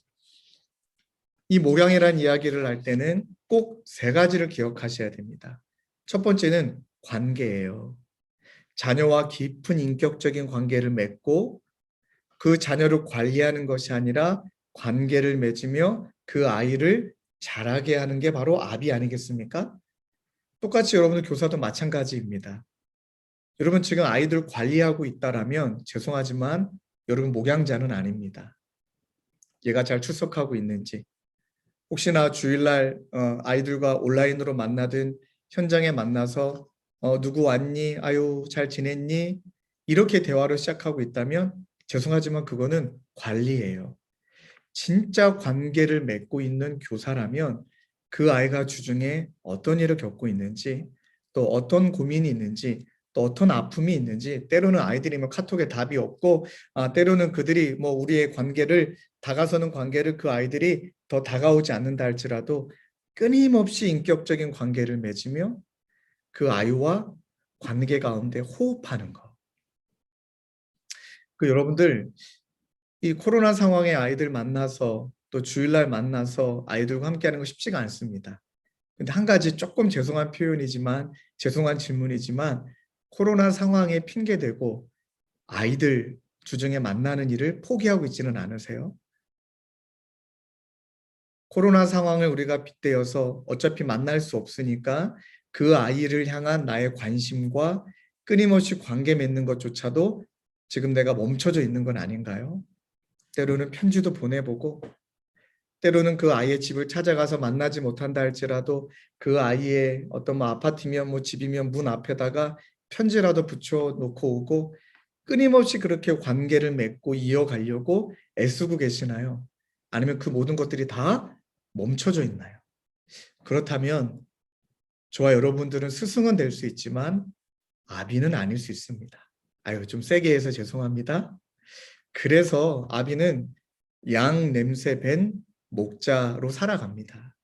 이 목양이라는 이야기를 할 때는 꼭 세 가지를 기억하셔야 됩니다. 첫 번째는 관계예요. 자녀와 깊은 인격적인 관계를 맺고 그 자녀를 관리하는 것이 아니라 관계를 맺으며 그 아이를 자라게 하는 게 바로 아비 아니겠습니까? 똑같이 여러분들 교사도 마찬가지입니다. 여러분 지금 아이들 관리하고 있다라면 죄송하지만 여러분 목양자는 아닙니다. 얘가 잘 출석하고 있는지, 혹시나 주일날 아이들과 온라인으로 만나든 현장에 만나서 누구 왔니? 아유, 잘 지냈니? 이렇게 대화를 시작하고 있다면 죄송하지만 그거는 관리예요. 진짜 관계를 맺고 있는 교사라면 그 아이가 주중에 어떤 일을 겪고 있는지, 또 어떤 고민이 있는지, 또 어떤 아픔이 있는지, 때로는 아이들이 뭐 카톡에 답이 없고, 때로는 그들이 뭐 우리의 관계를, 다가서는 관계를 그 아이들이 더 다가오지 않는다 할지라도 끊임없이 인격적인 관계를 맺으며 그 아이와 관계 가운데 호흡하는 거. 여러분들, 이 코로나 상황에 아이들 만나서 또 주일날 만나서 아이들과 함께하는 거 쉽지가 않습니다. 근데 한 가지 조금 죄송한 표현이지만, 죄송한 질문이지만, 코로나 상황에 핑계대고 아이들 주중에 만나는 일을 포기하고 있지는 않으세요? 코로나 상황을 우리가 빗대어서 어차피 만날 수 없으니까 그 아이를 향한 나의 관심과 끊임없이 관계 맺는 것조차도 지금 내가 멈춰져 있는 건 아닌가요? 때로는 편지도 보내보고, 때로는 그 아이의 집을 찾아가서 만나지 못한다 할지라도 그 아이의 어떤 뭐 아파트면 뭐 집이면 문 앞에다가 편지라도 붙여 놓고 오고, 끊임없이 그렇게 관계를 맺고 이어가려고 애쓰고 계시나요? 아니면 그 모든 것들이 다 멈춰져 있나요? 그렇다면 저와 여러분들은 스승은 될 수 있지만 아비는 아닐 수 있습니다. 아유, 좀 세게 해서 죄송합니다. 그래서 아비는 양 냄새 밴 목자로 살아갑니다.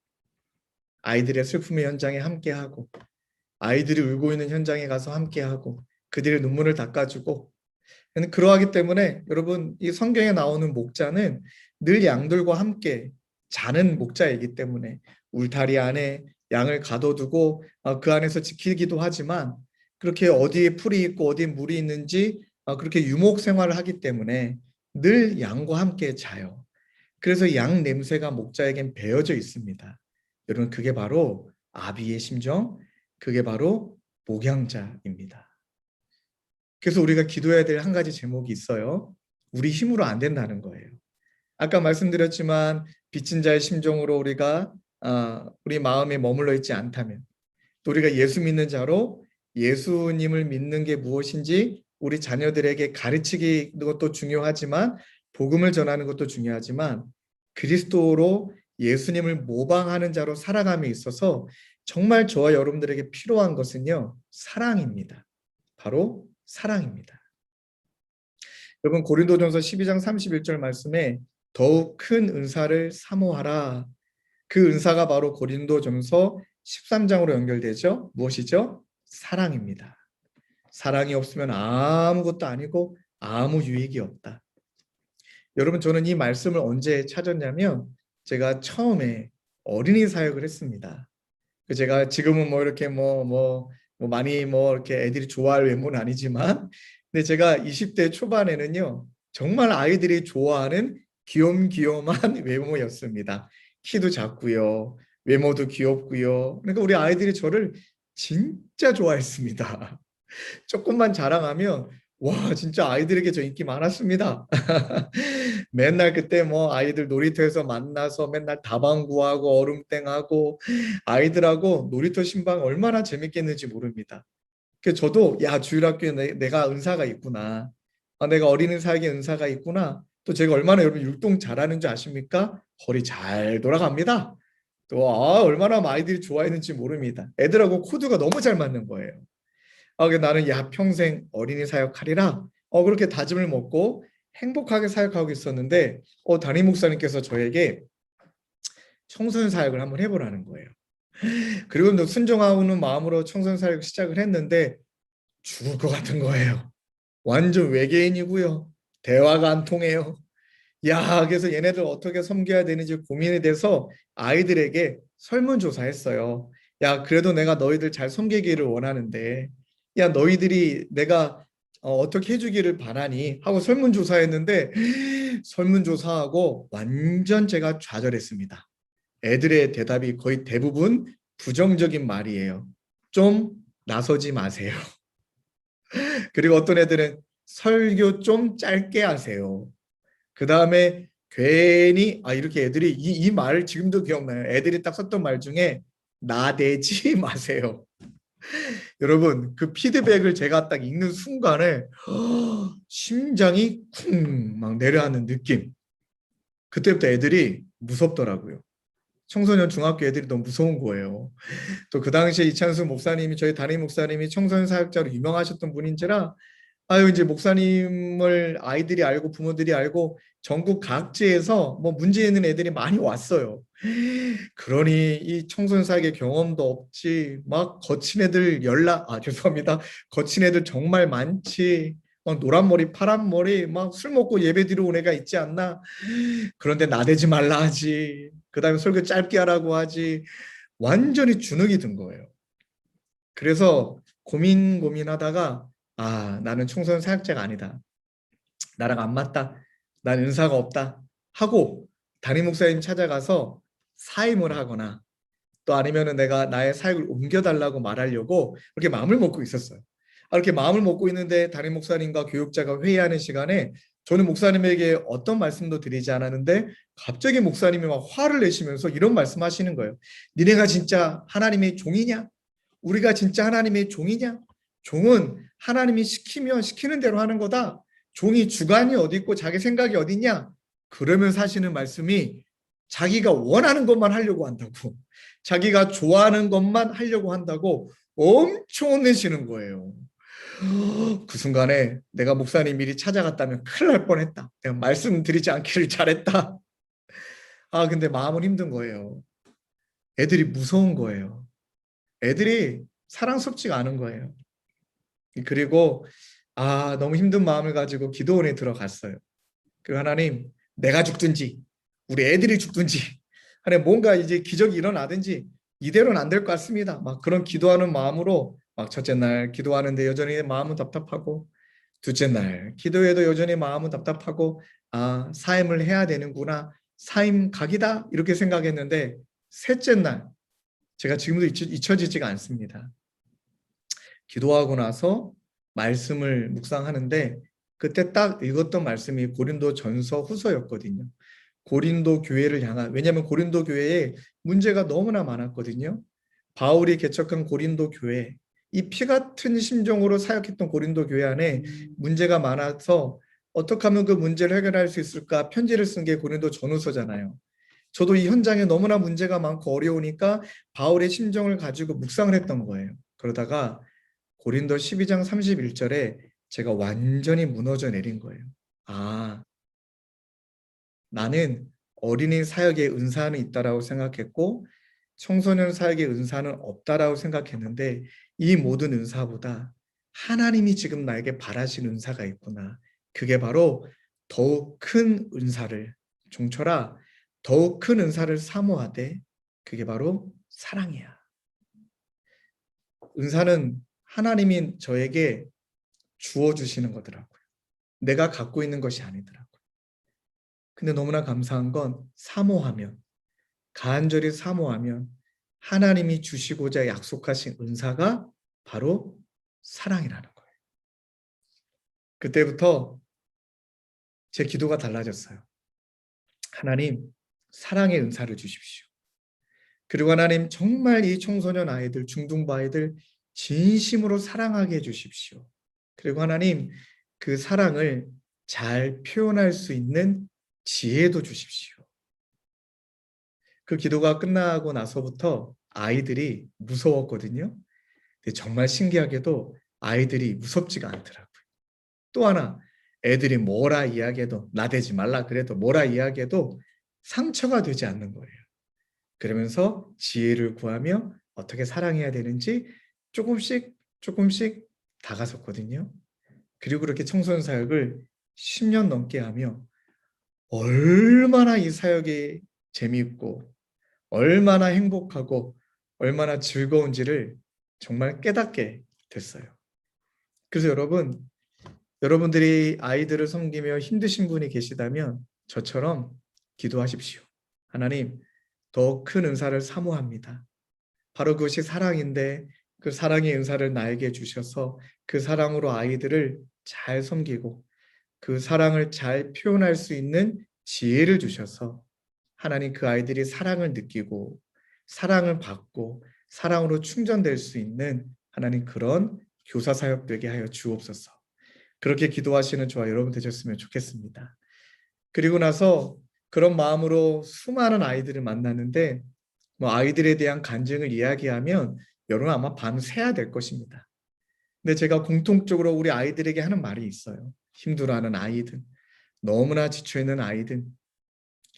아이들의 슬픔의 현장에 함께하고, 아이들이 울고 있는 현장에 가서 함께하고, 그들의 눈물을 닦아주고. 그러하기 때문에 여러분, 이 성경에 나오는 목자는 늘 양들과 함께 자는 목자이기 때문에 울타리 안에 양을 가둬두고 그 안에서 지키기도 하지만, 그렇게 어디에 풀이 있고 어디에 물이 있는지 그렇게 유목 생활을 하기 때문에 늘 양과 함께 자요. 그래서 양 냄새가 목자에겐 배어져 있습니다. 여러분, 그게 바로 아비의 심정, 그게 바로 목양자입니다. 그래서 우리가 기도해야 될 한 가지 제목이 있어요. 우리 힘으로 안 된다는 거예요. 아까 말씀드렸지만 빚진 자의 심정으로 우리가 우리 마음에 머물러 있지 않다면, 또 우리가 예수 믿는 자로 예수님을 믿는 게 무엇인지 우리 자녀들에게 가르치는 것도 중요하지만, 복음을 전하는 것도 중요하지만, 그리스도로 예수님을 모방하는 자로 살아감에 있어서 정말 저와 여러분들에게 필요한 것은요, 사랑입니다. 바로 사랑입니다. 여러분, 고린도전서 12장 31절 말씀에 더욱 큰 은사를 사모하라. 그 은사가 바로 고린도전서 13장으로 연결되죠. 무엇이죠? 사랑입니다. 사랑이 없으면 아무것도 아니고 아무 유익이 없다. 여러분, 저는 이 말씀을 언제 찾았냐면 제가 처음에 어린이 사역을 했습니다. 제가 지금은 뭐 이렇게 많이 이렇게 애들이 좋아할 외모는 아니지만, 근데 제가 20대 초반에는요, 정말 아이들이 좋아하는 귀염귀염한 외모였습니다. 키도 작고요, 외모도 귀엽고요. 그러니까 우리 아이들이 저를 진짜 좋아했습니다. 조금만 자랑하면 와, 진짜 아이들에게 저 인기 많았습니다. 맨날 그때 뭐 아이들 놀이터에서 만나서 맨날 다방구하고 얼음땡하고 아이들하고 놀이터 신방 얼마나 재밌겠는지 모릅니다. 그래서 저도 야, 주일학교에 내가 은사가 있구나. 내가 어린이 사역에 은사가 있구나. 또 제가 얼마나 여러분 율동 잘하는 줄 아십니까? 허리 잘 돌아갑니다. 또 얼마나 아이들이 좋아했는지 모릅니다. 애들하고 코드가 너무 잘 맞는 거예요. 나는 야, 평생 어린이 사역하리라. 그렇게 다짐을 먹고 행복하게 사역하고 있었는데 담임 목사님께서 저에게 청소년 사역을 한번 해보라는 거예요. 그리고 또 순종하는 마음으로 청소년 사역 시작을 했는데 죽을 것 같은 거예요. 완전 외계인이고요. 대화가 안 통해요. 야, 그래서 얘네들 어떻게 섬겨야 되는지 고민이 돼서 아이들에게 설문조사했어요. 야, 그래도 내가 너희들 잘 섬기기를 원하는데, 야, 너희들이 내가 어떻게 해주기를 바라니? 하고 설문조사했는데, 설문조사하고 완전 제가 좌절했습니다. 애들의 대답이 거의 대부분 부정적인 말이에요. 좀 나서지 마세요. 그리고 어떤 애들은 설교 좀 짧게 하세요. 그 다음에 괜히 이렇게 애들이 이 말을 지금도 기억나요. 애들이 딱 썼던 말 중에 나대지 마세요. 여러분 그 피드백을 제가 딱 읽는 순간에 심장이 쿵 막 내려앉는 느낌. 그때부터 애들이 무섭더라고요. 청소년 중학교 애들이 너무 무서운 거예요. 또 그 당시에 이찬수 목사님이 저희 담임 목사님이 청소년 사역자로 유명하셨던 분인지라 이제 목사님을 아이들이 알고 부모들이 알고 전국 각지에서 뭐 문제 있는 애들이 많이 왔어요. 그러니 이 청소년 사역의 경험도 없지 막 거친 애들 죄송합니다. 거친 애들 정말 많지. 막 노란 머리 파란 머리 막 술 먹고 예배 드리러 온 애가 있지 않나. 그런데 나대지 말라 하지. 그다음에 설교 짧게 하라고 하지. 완전히 주눅이 든 거예요. 그래서 고민하다가 나는 청소년 사역자가 아니다. 나랑 안 맞다. 난 은사가 없다. 하고 담임 목사님 찾아가서 사임을 하거나 또 아니면은 내가 나의 사역을 옮겨달라고 말하려고 그렇게 마음을 먹고 있었어요. 이렇게 마음을 먹고 있는데 담임 목사님과 교육자가 회의하는 시간에 저는 목사님에게 어떤 말씀도 드리지 않았는데 갑자기 목사님이 막 화를 내시면서 이런 말씀하시는 거예요. 니네가 진짜 하나님의 종이냐? 우리가 진짜 하나님의 종이냐? 종은 하나님이 시키면 시키는 대로 하는 거다. 종이 주관이 어디 있고 자기 생각이 어디 있냐? 그러면서 하시는 말씀이 자기가 원하는 것만 하려고 한다고. 자기가 좋아하는 것만 하려고 한다고 엄청 혼내시는 거예요. 그 순간에 내가 목사님 미리 찾아갔다면 큰일 날 뻔했다. 내가 말씀드리지 않기를 잘했다. 근데 마음은 힘든 거예요. 애들이 무서운 거예요. 애들이 사랑스럽지가 않은 거예요. 그리고 너무 힘든 마음을 가지고 기도원에 들어갔어요. 하나님, 내가 죽든지 우리 애들이 죽든지 하나님 뭔가 이제 기적이 일어나든지 이대로는 안 될 것 같습니다. 막 그런 기도하는 마음으로 막 첫째 날 기도하는데 여전히 마음은 답답하고 둘째 날 기도해도 여전히 마음은 답답하고 사임을 해야 되는구나. 사임 각이다 이렇게 생각했는데 셋째 날 제가 지금도 잊혀지지가 않습니다. 기도하고 나서 말씀을 묵상하는데 그때 딱 읽었던 말씀이 고린도 전서 후서였거든요. 고린도 교회를 향한, 왜냐하면 고린도 교회에 문제가 너무나 많았거든요. 바울이 개척한 고린도 교회, 이 피 같은 심정으로 사역했던 고린도 교회 안에 문제가 많아서 어떻게 하면 그 문제를 해결할 수 있을까 편지를 쓴 게 고린도 전후서잖아요. 저도 이 현장에 너무나 문제가 많고 어려우니까 바울의 심정을 가지고 묵상을 했던 거예요. 그러다가 고린도 12장 31절에 제가 완전히 무너져 내린 거예요. 나는 어린이 사역의 은사는 있다라고 생각했고 청소년 사역의 은사는 없다라고 생각했는데 이 모든 은사보다 하나님이 지금 나에게 바라신 은사가 있구나. 그게 바로 더욱 큰 은사를 종철아 더욱 큰 은사를 사모하되 그게 바로 사랑이야. 은사는 하나님이 저에게 주어주시는 거더라고요. 내가 갖고 있는 것이 아니더라고요. 근데 너무나 감사한 건 사모하면 간절히 사모하면 하나님이 주시고자 약속하신 은사가 바로 사랑이라는 거예요. 그때부터 제 기도가 달라졌어요. 하나님, 사랑의 은사를 주십시오. 그리고 하나님 정말 이 청소년 아이들, 중등부 아이들 진심으로 사랑하게 해주십시오. 그리고 하나님 그 사랑을 잘 표현할 수 있는 지혜도 주십시오. 그 기도가 끝나고 나서부터 아이들이 무서웠거든요. 근데 정말 신기하게도 아이들이 무섭지가 않더라고요. 또 하나, 애들이 뭐라 이야기해도 나대지 말라 그래도 뭐라 이야기해도 상처가 되지 않는 거예요. 그러면서 지혜를 구하며 어떻게 사랑해야 되는지 조금씩 다가섰거든요. 그리고 그렇게 청소년 사역을 10년 넘게 하며 얼마나 이 사역이 재미있고 얼마나 행복하고 얼마나 즐거운지를 정말 깨닫게 됐어요. 그래서 여러분들이 아이들을 섬기며 힘드신 분이 계시다면 저처럼 기도하십시오. 하나님, 더 큰 은사를 사모합니다. 바로 그것이 사랑인데 그 사랑의 은사를 나에게 주셔서 그 사랑으로 아이들을 잘 섬기고 그 사랑을 잘 표현할 수 있는 지혜를 주셔서 하나님 그 아이들이 사랑을 느끼고 사랑을 받고 사랑으로 충전될 수 있는 하나님 그런 교사 사역 되게 하여 주옵소서. 그렇게 기도하시는 저와 여러분 되셨으면 좋겠습니다. 그리고 나서 그런 마음으로 수많은 아이들을 만나는데 뭐 아이들에 대한 간증을 이야기하면 여러분 아마 밤 새야 될 것입니다. 근데 제가 공통적으로 우리 아이들에게 하는 말이 있어요. 힘들어하는 아이들, 너무나 지쳐있는 아이들,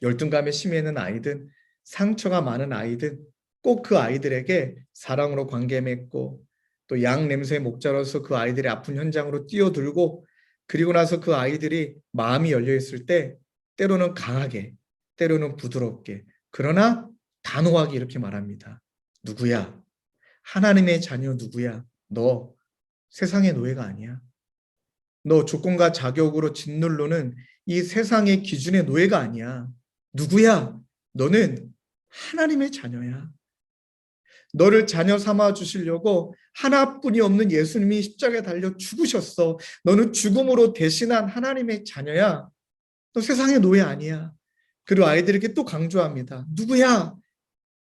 열등감에 심해 있는 아이들, 상처가 많은 아이들, 꼭 그 아이들에게 사랑으로 관계 맺고 또 양 냄새의 목자로서 그 아이들의 아픈 현장으로 뛰어들고 그리고 나서 그 아이들이 마음이 열려 있을 때 때로는 강하게, 때로는 부드럽게, 그러나 단호하게 이렇게 말합니다. 누구야? 하나님의 자녀 누구야? 너 세상의 노예가 아니야. 너 조건과 자격으로 짓누르는 이 세상의 기준의 노예가 아니야. 누구야? 너는 하나님의 자녀야. 너를 자녀 삼아 주시려고 하나뿐이 없는 예수님이 십자가에 달려 죽으셨어. 너는 죽음으로 대신한 하나님의 자녀야. 너 세상의 노예 아니야. 그리고 아이들에게 또 강조합니다. 누구야?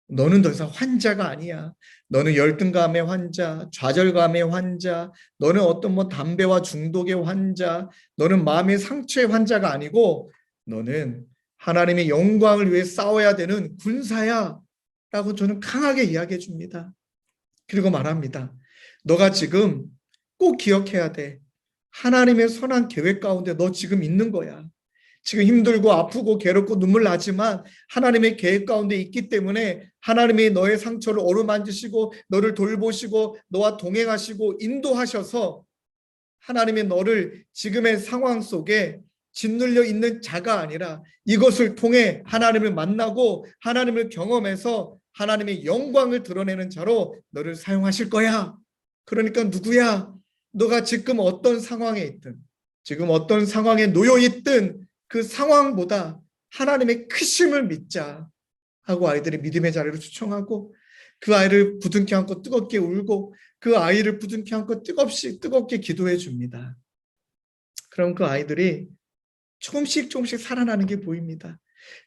너는 더 이상 환자가 아니야. 너는 열등감의 환자, 좌절감의 환자, 너는 어떤 뭐 담배와 중독의 환자, 너는 마음의 상처의 환자가 아니고 너는 하나님의 영광을 위해 싸워야 되는 군사야. 라고 저는 강하게 이야기해 줍니다. 그리고 말합니다. 너가 지금 꼭 기억해야 돼. 하나님의 선한 계획 가운데 너 지금 있는 거야. 지금 힘들고 아프고 괴롭고 눈물 나지만 하나님의 계획 가운데 있기 때문에 하나님이 너의 상처를 어루만지시고 너를 돌보시고 너와 동행하시고 인도하셔서 하나님의 너를 지금의 상황 속에 짓눌려 있는 자가 아니라 이것을 통해 하나님을 만나고 하나님을 경험해서 하나님의 영광을 드러내는 자로 너를 사용하실 거야. 그러니까 누구야? 너가 지금 어떤 상황에 있든 지금 어떤 상황에 놓여 있든 그 상황보다 하나님의 크심을 믿자 하고 아이들의 믿음의 자리로 초청하고 그 아이를 부둥켜 안고 뜨겁게 울고 그 아이를 부둥켜 안고 뜨겁게 기도해 줍니다. 그럼 그 아이들이 조금씩 살아나는 게 보입니다.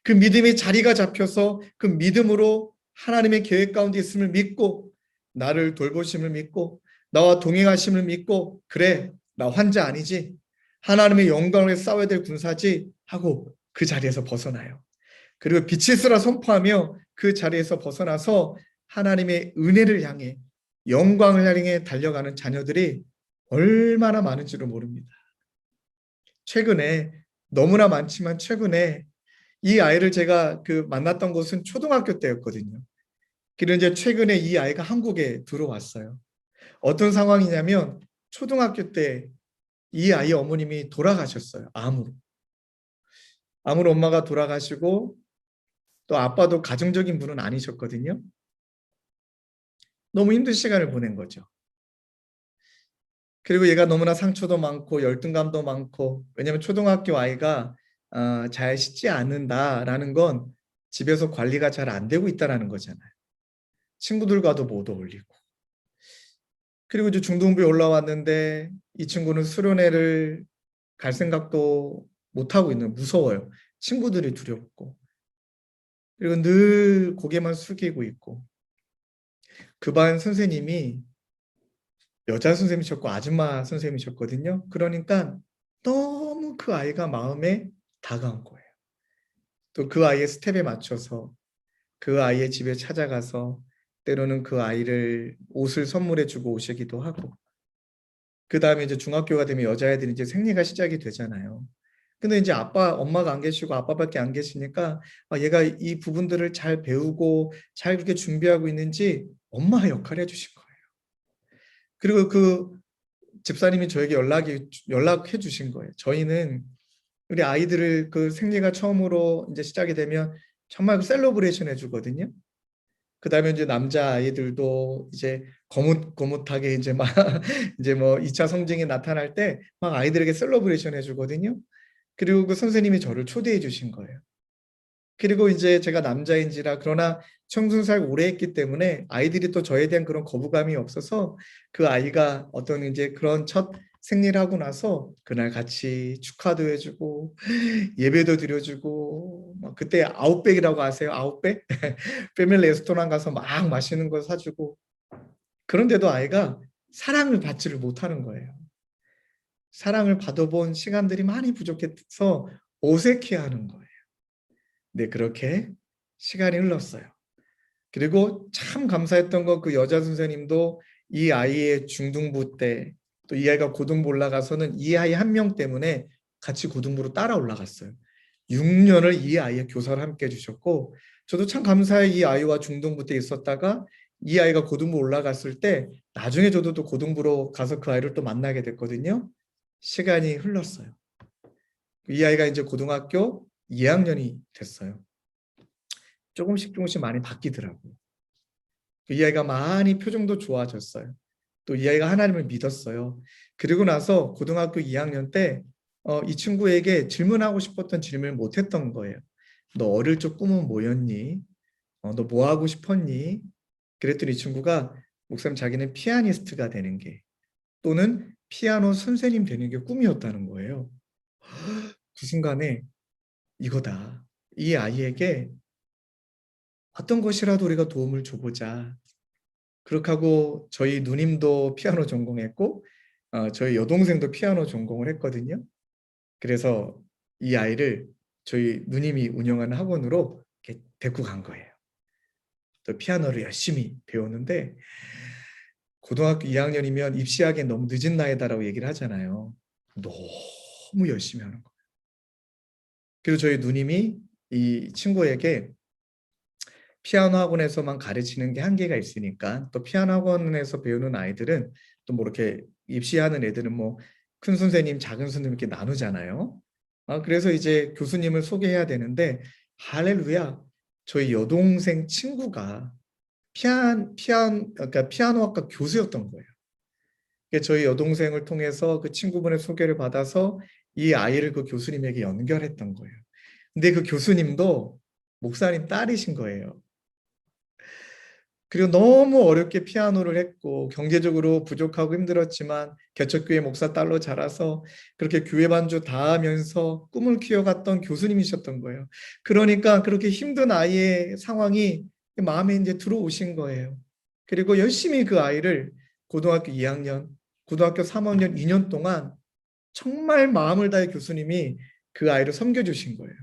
그 믿음의 자리가 잡혀서 그 믿음으로 하나님의 계획 가운데 있음을 믿고 나를 돌보심을 믿고 나와 동행하심을 믿고 그래 나 환자 아니지 하나님의 영광을 위해 싸워야 될 군사지 하고 그 자리에서 벗어나요. 그리고 빛이 있으라 선포하며 그 자리에서 벗어나서 하나님의 은혜를 향해 영광을 향해 달려가는 자녀들이 얼마나 많은지를 모릅니다. 최근에 너무나 많지만 최근에 이 아이를 제가 만났던 곳은 초등학교 때였거든요. 그리고 이제 최근에 이 아이가 한국에 들어왔어요. 어떤 상황이냐면 초등학교 때 이 아이 어머님이 돌아가셨어요. 암으로 엄마가 돌아가시고 또 아빠도 가정적인 분은 아니셨거든요. 너무 힘든 시간을 보낸 거죠. 그리고 얘가 너무나 상처도 많고 열등감도 많고 왜냐하면 초등학교 아이가 잘 씻지 않는다라는 건 집에서 관리가 잘 안 되고 있다는 거잖아요. 친구들과도 못 어울리고 그리고 이제 중등부에 올라왔는데 이 친구는 수련회를 갈 생각도 못하고 있는 무서워요. 친구들이 두렵고 그리고 늘 고개만 숙이고 있고 그 반 선생님이 여자 선생님이셨고 아줌마 선생님이셨거든요. 그러니까 너무 그 아이가 마음에 다가온 거예요. 또 그 아이의 스텝에 맞춰서 그 아이의 집에 찾아가서 때로는 그 아이를 옷을 선물해 주고 오시기도 하고 그 다음에 이제 중학교가 되면 여자애들이 이제 생리가 시작이 되잖아요. 근데 이제 엄마가 안 계시고 아빠밖에 안 계시니까 얘가 이 부분들을 잘 배우고 잘 그렇게 준비하고 있는지 엄마 역할을 해주신 거예요. 그리고 그 집사님이 저에게 연락해 주신 거예요. 저희는 우리 아이들을 그 생리가 처음으로 이제 시작이 되면 정말 셀러브레이션 해주거든요. 그 다음에 이제 남자 아이들도 이제 거뭇거뭇하게 이제 막 이제 뭐 2차 성징이 나타날 때 막 아이들에게 셀러브레이션 해주거든요. 그리고 그 선생님이 저를 초대해 주신 거예요. 그리고 이제 제가 남자인지라 그러나 청순살 오래 했기 때문에 아이들이 또 저에 대한 그런 거부감이 없어서 그 아이가 어떤 이제 그런 첫 생리를 하고 나서 그날 같이 축하도 해주고 예배도 드려주고 그때 아웃백이라고 아세요? 아웃백? 패밀리 레스토랑 가서 막 맛있는 거 사주고 그런데도 아이가 사랑을 받지를 못하는 거예요. 사랑을 받아본 시간들이 많이 부족해서 어색해하는 거예요. 네, 그렇게 시간이 흘렀어요. 그리고 참 감사했던 건 그 여자 선생님도 이 아이의 중등부 때 또 이 아이가 고등부 올라가서는 이 아이 한 명 때문에 같이 고등부로 따라 올라갔어요. 6년을 이 아이의 교사를 함께 해주셨고 저도 참 감사해 이 아이와 중등부 때 있었다가 이 아이가 고등부 올라갔을 때 나중에 저도 또 고등부로 가서 그 아이를 또 만나게 됐거든요. 시간이 흘렀어요. 이 아이가 이제 고등학교 2학년이 됐어요. 조금씩 많이 바뀌더라고요. 이 아이가 많이 표정도 좋아졌어요. 또 이 아이가 하나님을 믿었어요. 그리고 나서 고등학교 2학년 때 이 친구에게 질문하고 싶었던 질문을 못했던 거예요. 너 어릴 적 꿈은 뭐였니? 너 뭐 하고 싶었니? 그랬더니 이 친구가 목사님 자기는 피아니스트가 되는 게 또는 피아노 선생님 되는 게 꿈이었다는 거예요. 그 순간에 이거다. 이 아이에게 어떤 것이라도 우리가 도움을 줘보자. 그렇게 하고 저희 누님도 피아노 전공했고 저희 여동생도 피아노 전공을 했거든요. 그래서 이 아이를 저희 누님이 운영하는 학원으로 이렇게 데리고 간 거예요. 또 피아노를 열심히 배우는데 고등학교 2학년이면 입시하기엔 너무 늦은 나이다라고 얘기를 하잖아요. 너무 열심히 하는 거예요. 그리고 저희 누님이 이 친구에게 피아노 학원에서만 가르치는 게 한계가 있으니까 또 피아노 학원에서 배우는 아이들은 또 뭐 이렇게 입시하는 애들은 뭐 큰 선생님, 작은 선생님 이렇게 나누잖아요. 그래서 이제 교수님을 소개해야 되는데 할렐루야 저희 여동생 친구가 그러니까 피아노학과 교수였던 거예요. 그래서 저희 여동생을 통해서 그 친구분의 소개를 받아서 이 아이를 그 교수님에게 연결했던 거예요. 근데 그 교수님도 목사님 딸이신 거예요. 그리고 너무 어렵게 피아노를 했고 경제적으로 부족하고 힘들었지만 개척교회 목사 딸로 자라서 그렇게 교회 반주 다 하면서 꿈을 키워갔던 교수님이셨던 거예요. 그러니까 그렇게 힘든 아이의 상황이 마음에 이제 들어오신 거예요. 그리고 열심히 그 아이를 고등학교 2학년, 고등학교 3학년 2년 동안 정말 마음을 다해 교수님이 그 아이를 섬겨주신 거예요.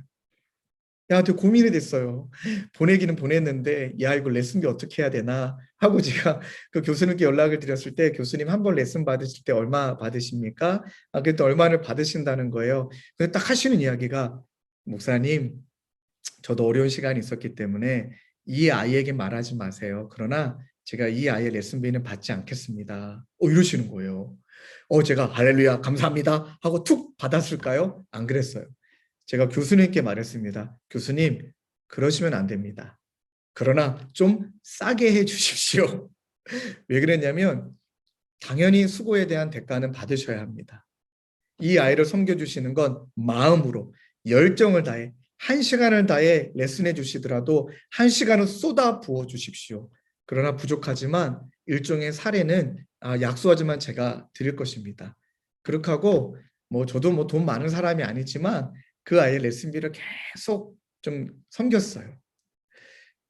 야, 되게 고민이 됐어요. 보내기는 보냈는데, 야, 이거 레슨비 어떻게 해야 되나 하고 제가 그 교수님께 연락을 드렸을 때 교수님 한 번 레슨 받으실 때 얼마 받으십니까? 그때 얼마를 받으신다는 거예요. 근데 딱 하시는 이야기가 목사님, 저도 어려운 시간이 있었기 때문에 이 아이에게 말하지 마세요. 그러나 제가 이 아이의 레슨비는 받지 않겠습니다. 이러시는 거예요. 제가 할렐루야 감사합니다 하고 툭 받았을까요? 안 그랬어요. 제가 교수님께 말했습니다. 교수님, 그러시면 안 됩니다. 그러나 좀 싸게 해 주십시오. 왜 그랬냐면 당연히 수고에 대한 대가는 받으셔야 합니다. 이 아이를 섬겨주시는 건 마음으로 열정을 다해 1시간을 다해 레슨해 주시더라도 1시간을 쏟아 부어 주십시오. 그러나 부족하지만 일종의 사례는 약속하지만 제가 드릴 것입니다. 그렇게 하고 뭐 저도 뭐 돈 많은 사람이 아니지만 그 아이의 레슨비를 계속 좀 섬겼어요.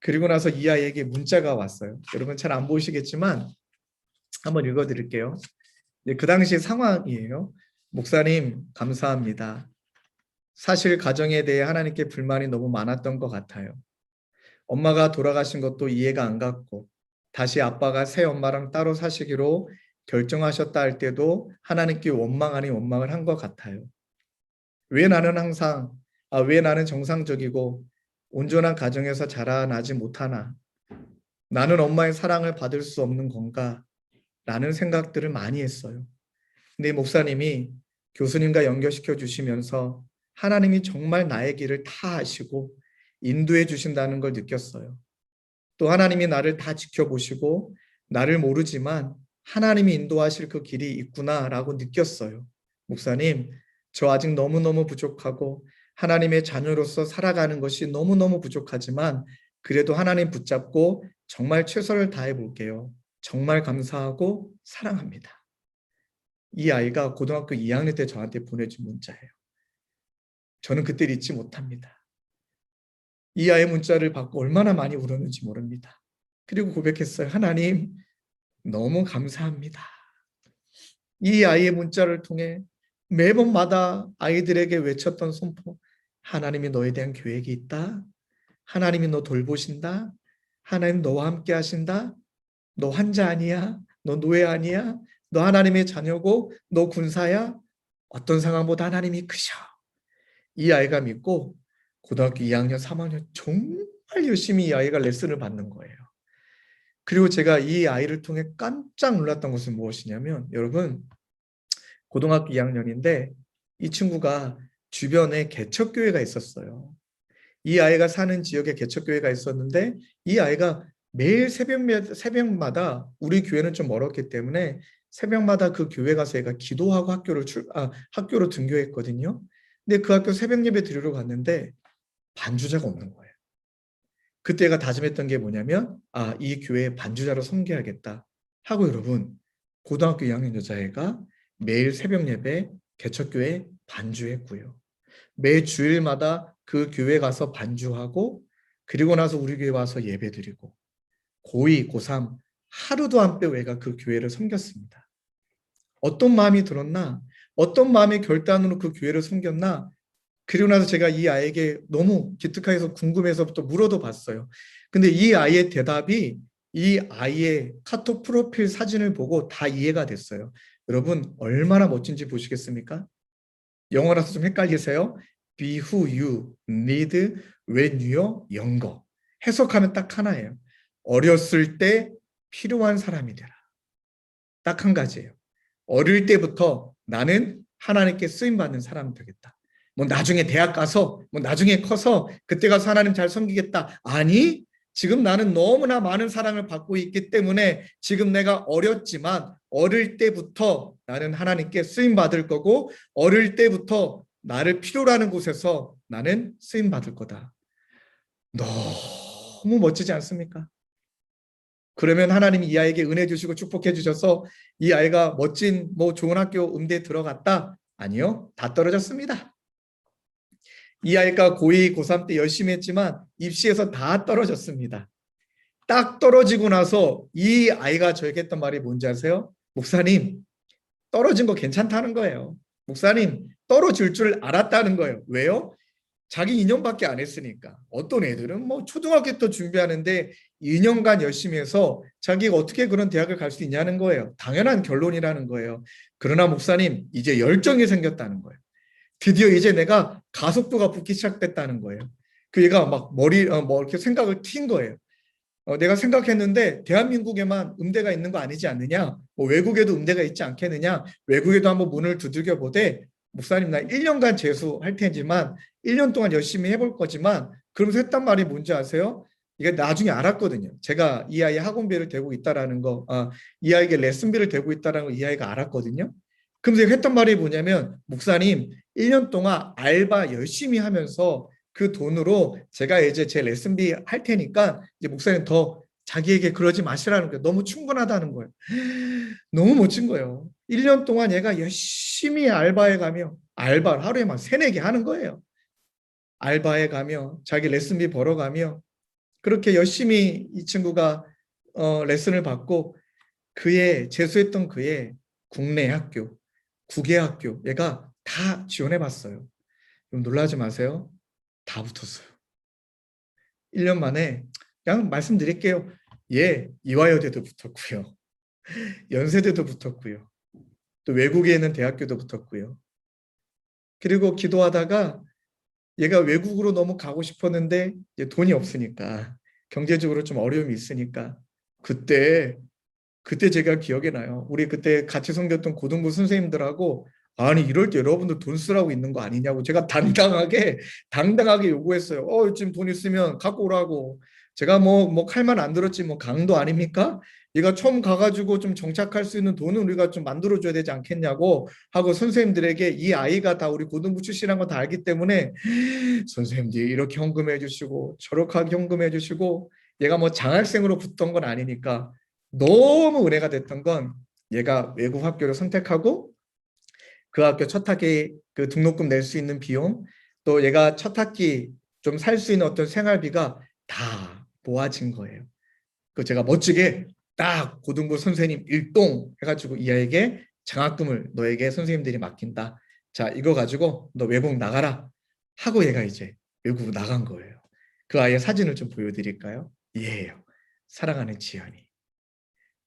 그리고 나서 이 아이에게 문자가 왔어요. 여러분 잘 안 보이시겠지만 한번 읽어드릴게요. 그 당시 상황이에요. 목사님 감사합니다. 사실 가정에 대해 하나님께 불만이 너무 많았던 것 같아요. 엄마가 돌아가신 것도 이해가 안 갔고 다시 아빠가 새 엄마랑 따로 사시기로 결정하셨다 할 때도 하나님께 원망 아닌 원망을 한 것 같아요. 왜 나는 왜 나는 정상적이고 온전한 가정에서 자라나지 못하나? 나는 엄마의 사랑을 받을 수 없는 건가? 라는 생각들을 많이 했어요. 근데 목사님이 교수님과 연결시켜 주시면서 하나님이 정말 나의 길을 다 아시고 인도해 주신다는 걸 느꼈어요. 또 하나님이 나를 다 지켜보시고 나를 모르지만 하나님이 인도하실 그 길이 있구나라고 느꼈어요. 목사님, 저 아직 너무너무 부족하고 하나님의 자녀로서 살아가는 것이 너무너무 부족하지만 그래도 하나님 붙잡고 정말 최선을 다해 볼게요. 정말 감사하고 사랑합니다. 이 아이가 고등학교 2학년 때 저한테 보내준 문자예요. 저는 그때를 잊지 못합니다. 이 아이의 문자를 받고 얼마나 많이 울었는지 모릅니다. 그리고 고백했어요. 하나님, 너무 감사합니다. 이 아이의 문자를 통해 매번마다 아이들에게 외쳤던 선포, 하나님이 너에 대한 계획이 있다. 하나님이 너 돌보신다. 하나님 너와 함께 하신다. 너 환자 아니야. 너 노예 아니야. 너 하나님의 자녀고 너 군사야. 어떤 상황보다 하나님이 크셔. 이 아이가 믿고 고등학교 2학년, 3학년 정말 열심히 이 아이가 레슨을 받는 거예요. 그리고 제가 이 아이를 통해 깜짝 놀랐던 것은 무엇이냐면, 여러분, 고등학교 2학년인데 이 친구가 주변에 개척교회가 있었어요. 이 아이가 사는 지역에 개척교회가 있었는데 이 아이가 매일 새벽마다 우리 교회는 좀 멀었기 때문에 새벽마다 그 교회 가서 얘가 기도하고 학교로 등교했거든요. 근데 그 학교 새벽 예배 드리러 갔는데 반주자가 없는 거예요. 그때가 다짐했던 게 뭐냐면 이 교회에 반주자로 섬겨야겠다 하고, 여러분, 고등학교 2학년 여자애가 매일 새벽 예배 개척교회 반주했고요. 매 주일마다 그 교회 가서 반주하고 그리고 나서 우리 교회 와서 예배드리고 고2, 고3 하루도 안 빼고 애가 그 교회를 섬겼습니다. 어떤 마음이 들었나? 어떤 마음의 결단으로 그 교회를 섬겼나? 그리고 나서 제가 이 아이에게 너무 기특해서 궁금해서부터 물어도 봤어요. 근데 이 아이의 대답이 이 아이의 카톡 프로필 사진을 보고 다 이해가 됐어요. 여러분, 얼마나 멋진지 보시겠습니까? 영어라서 좀 헷갈리세요? Be who you need when you're younger. 해석하면 딱 하나예요. 어렸을 때 필요한 사람이 되라. 딱 한 가지예요. 어릴 때부터 나는 하나님께 쓰임받는 사람이 되겠다. 뭐 나중에 대학 가서, 뭐 나중에 커서 그때 가서 하나님 잘 섬기겠다. 아니, 지금 나는 너무나 많은 사랑을 받고 있기 때문에 지금 내가 어렸지만 어릴 때부터 나는 하나님께 쓰임받을 거고 어릴 때부터 나를 필요로 하는 곳에서 나는 쓰임받을 거다. 너무 멋지지 않습니까? 그러면 하나님이 이 아이에게 은혜 주시고 축복해 주셔서 이 아이가 멋진 좋은 학교 음대에 들어갔다? 아니요. 다 떨어졌습니다. 이 아이가 고2, 고3 때 열심히 했지만 입시에서 다 떨어졌습니다. 딱 떨어지고 나서 이 아이가 저에게 했던 말이 뭔지 아세요? 목사님, 떨어진 거 괜찮다는 거예요. 목사님, 떨어질 줄 알았다는 거예요. 왜요? 자기 2년밖에 안 했으니까. 어떤 애들은 초등학교 때 준비하는데 2년간 열심히 해서 자기가 어떻게 그런 대학을 갈 수 있냐는 거예요. 당연한 결론이라는 거예요. 그러나 목사님, 이제 열정이 생겼다는 거예요. 드디어 이제 내가 가속도가 붙기 시작됐다는 거예요. 그 얘가 막 이렇게 생각을 튄 거예요. 내가 생각했는데 대한민국에만 음대가 있는 거 아니지 않느냐? 외국에도 음대가 있지 않겠느냐? 외국에도 한번 문을 두들겨 보되, 목사님 나 1년간 재수할 테지만 1년 동안 열심히 해볼 거지만, 그러면서 했단 말이 뭔지 아세요? 이게 나중에 알았거든요. 제가 이 아이 학원비를 대고 있다라는 거, 이 아이에게 레슨비를 대고 있다라는 거 이 아이가 알았거든요. 그러면서 했던 말이 뭐냐면, 목사님 1년 동안 알바 열심히 하면서 그 돈으로 제가 이제 제 레슨비 할 테니까 이제 목사님 더 자기에게 그러지 마시라는 거예요. 너무 충분하다는 거예요. 너무 멋진 거예요. 1년 동안 얘가 열심히 알바에 가며, 알바를 하루에 막 3-4개 하는 거예요. 알바에 가며 자기 레슨비 벌어가며 그렇게 열심히 이 친구가 레슨을 받고 그의 재수했던 그의 국내 학교, 국외 학교 얘가 다 지원해 봤어요. 그럼 놀라지 마세요. 다 붙었어요. 1년 만에. 그냥 말씀드릴게요. 이화여대도 붙었고요. 연세대도 붙었고요. 또 외국에 있는 대학교도 붙었고요. 그리고 기도하다가 얘가 외국으로 너무 가고 싶었는데 이제 돈이 없으니까, 경제적으로 좀 어려움이 있으니까, 그때 제가 기억이 나요. 우리 그때 같이 섬겼던 고등부 선생님들하고, 아니 이럴 때 여러분들 돈 쓰라고 있는 거 아니냐고 제가 당당하게 요구했어요. 지금 돈 있으면 갖고 오라고. 제가 칼만 안 들었지 강도 아닙니까? 얘가 처음 가가지고 좀 정착할 수 있는 돈은 우리가 좀 만들어줘야 되지 않겠냐고 하고, 선생님들에게 이 아이가 다 우리 고등부 출신이라는 거 다 알기 때문에 선생님들이 이렇게 헌금해 주시고 저렇게 헌금해 주시고, 얘가 장학생으로 붙던 건 아니니까 너무 은혜가 됐던 건, 얘가 외국 학교를 선택하고 그 학교 첫 학기 그 등록금 낼 수 있는 비용, 또 얘가 첫 학기 좀 살 수 있는 어떤 생활비가 다 모아진 거예요. 그 제가 멋지게 딱 고등부 선생님 일동 해가지고 이 아이에게 장학금을 너에게 선생님들이 맡긴다. 자, 이거 가지고 너 외국 나가라 하고 얘가 이제 외국 나간 거예요. 그 아이의 사진을 좀 보여드릴까요? 얘예요. 사랑하는 지연이.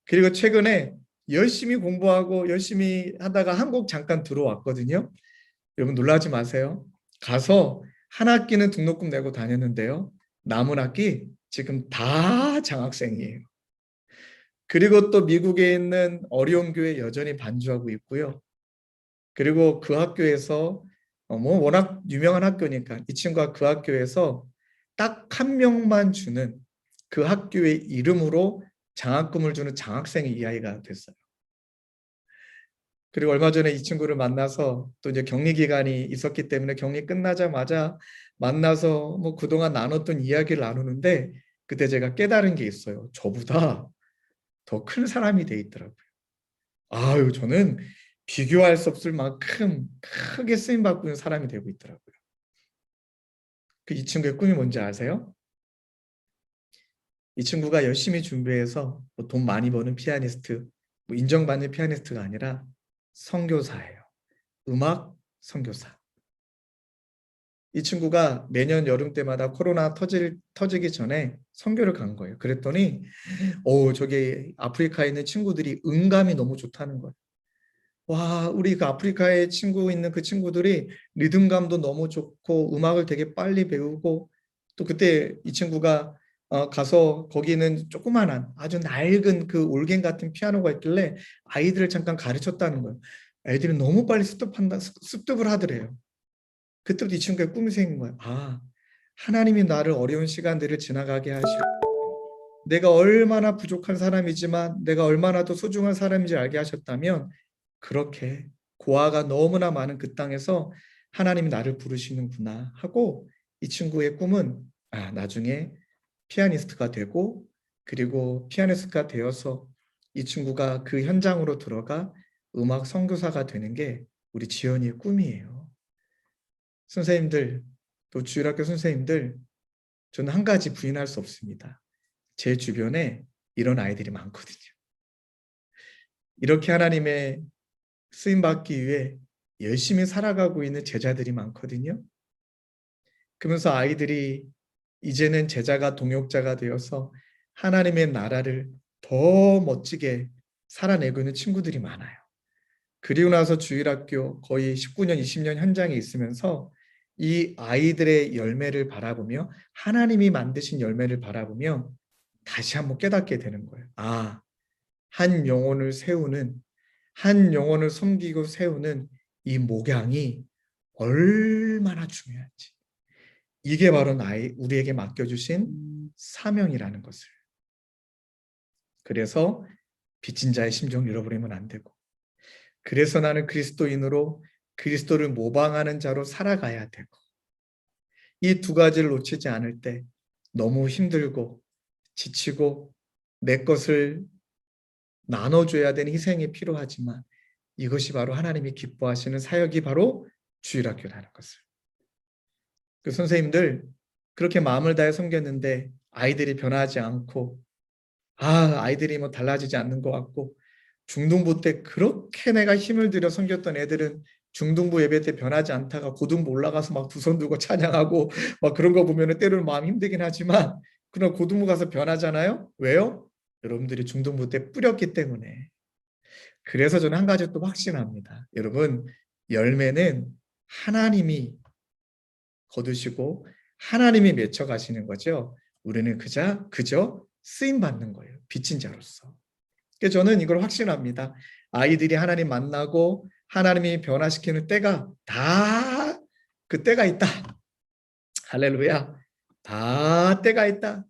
그리고 최근에 열심히 공부하고 열심히 하다가 한국 잠깐 들어왔거든요. 여러분 놀라지 마세요. 가서 한 학기는 등록금 내고 다녔는데요. 남은 학기 지금 다 장학생이에요. 그리고 또 미국에 있는 어려운 교회 여전히 반주하고 있고요. 그리고 그 학교에서 뭐 워낙 유명한 학교니까 이 친구가 그 학교에서 딱 한 명만 주는 그 학교의 이름으로 장학금을 주는 장학생이 이 아이가 됐어요. 그리고 얼마 전에 이 친구를 만나서 또 이제 격리 기간이 있었기 때문에 격리 끝나자마자 만나서 뭐 그동안 나눴던 이야기를 나누는데 그때 제가 깨달은 게 있어요. 저보다 더 큰 사람이 돼 있더라고요. 아유, 저는 비교할 수 없을 만큼 크게 쓰임 받고 있는 사람이 되고 있더라고요. 그 이 친구의 꿈이 뭔지 아세요? 이 친구가 열심히 준비해서 뭐돈 많이 버는 피아니스트, 뭐 인정받는 피아니스트가 아니라 선교사예요. 음악 선교사. 이 친구가 매년 여름 때마다 코로나 터지기 전에 선교를 간 거예요. 그랬더니 저기 아프리카에 있는 친구들이 음감이 너무 좋다는 거예요. 와, 우리 그 아프리카에 친구 있는 그 친구들이 리듬감도 너무 좋고 음악을 되게 빨리 배우고 또 그때 이 친구가 가서 거기는 조그만한 아주 낡은 그 올갱 같은 피아노가 있길래 아이들을 잠깐 가르쳤다는 거예요. 애들이 너무 빨리 습득을 하더래요. 그때부터 이 친구의 꿈이 생긴 거예요. 아, 하나님이 나를 어려운 시간들을 지나가게 하시고 내가 얼마나 부족한 사람이지만 내가 얼마나 더 소중한 사람인지 알게 하셨다면 그렇게 고아가 너무나 많은 그 땅에서 하나님이 나를 부르시는구나 하고 이 친구의 꿈은 나중에 피아니스트가 되고 그리고 피아니스트가 되어서 이 친구가 그 현장으로 들어가 음악 선교사가 되는 게 우리 지연이의 꿈이에요. 선생님들, 또 주일학교 선생님들, 저는 한 가지 부인할 수 없습니다. 제 주변에 이런 아이들이 많거든요. 이렇게 하나님의 쓰임받기 위해 열심히 살아가고 있는 제자들이 많거든요. 그러면서 아이들이 이제는 제자가 동역자가 되어서 하나님의 나라를 더 멋지게 살아내고 있는 친구들이 많아요. 그리고 나서 주일학교 거의 19년, 20년 현장에 있으면서 이 아이들의 열매를 바라보며 하나님이 만드신 열매를 바라보며 다시 한번 깨닫게 되는 거예요. 아, 한 영혼을 세우는, 한 영혼을 섬기고 세우는 이 목양이 얼마나 중요한지. 이게 바로 우리에게 맡겨주신 사명이라는 것을. 그래서 빚진 자의 심정을 잃어버리면 안 되고, 그래서 나는 그리스도인으로 그리스도를 모방하는 자로 살아가야 되고, 이 두 가지를 놓치지 않을 때 너무 힘들고 지치고 내 것을 나눠줘야 되는 희생이 필요하지만 이것이 바로 하나님이 기뻐하시는 사역이 바로 주일학교라는 것을. 그 선생님들 그렇게 마음을 다해 섬겼는데 아이들이 변하지 않고 아이들이 뭐 달라지지 않는 것 같고 중등부 때 그렇게 내가 힘을 들여 섬겼던 애들은 중등부 예배 때 변하지 않다가 고등부 올라가서 막 두 손 들고 찬양하고 막 그런 거 보면 때로는 마음 힘들긴 하지만 그러나 고등부 가서 변하잖아요. 왜요? 여러분들이 중등부 때 뿌렸기 때문에. 그래서 저는 한 가지 또 확신합니다. 여러분, 열매는 하나님이 거두시고 하나님이 맺혀 가시는 거죠. 우리는 그저 쓰임 받는 거예요. 빚진 자로서. 그래서 저는 이걸 확신합니다. 아이들이 하나님 만나고 하나님이 변화시키는 때가 다 그 때가 있다. 할렐루야. 다 때가 있다.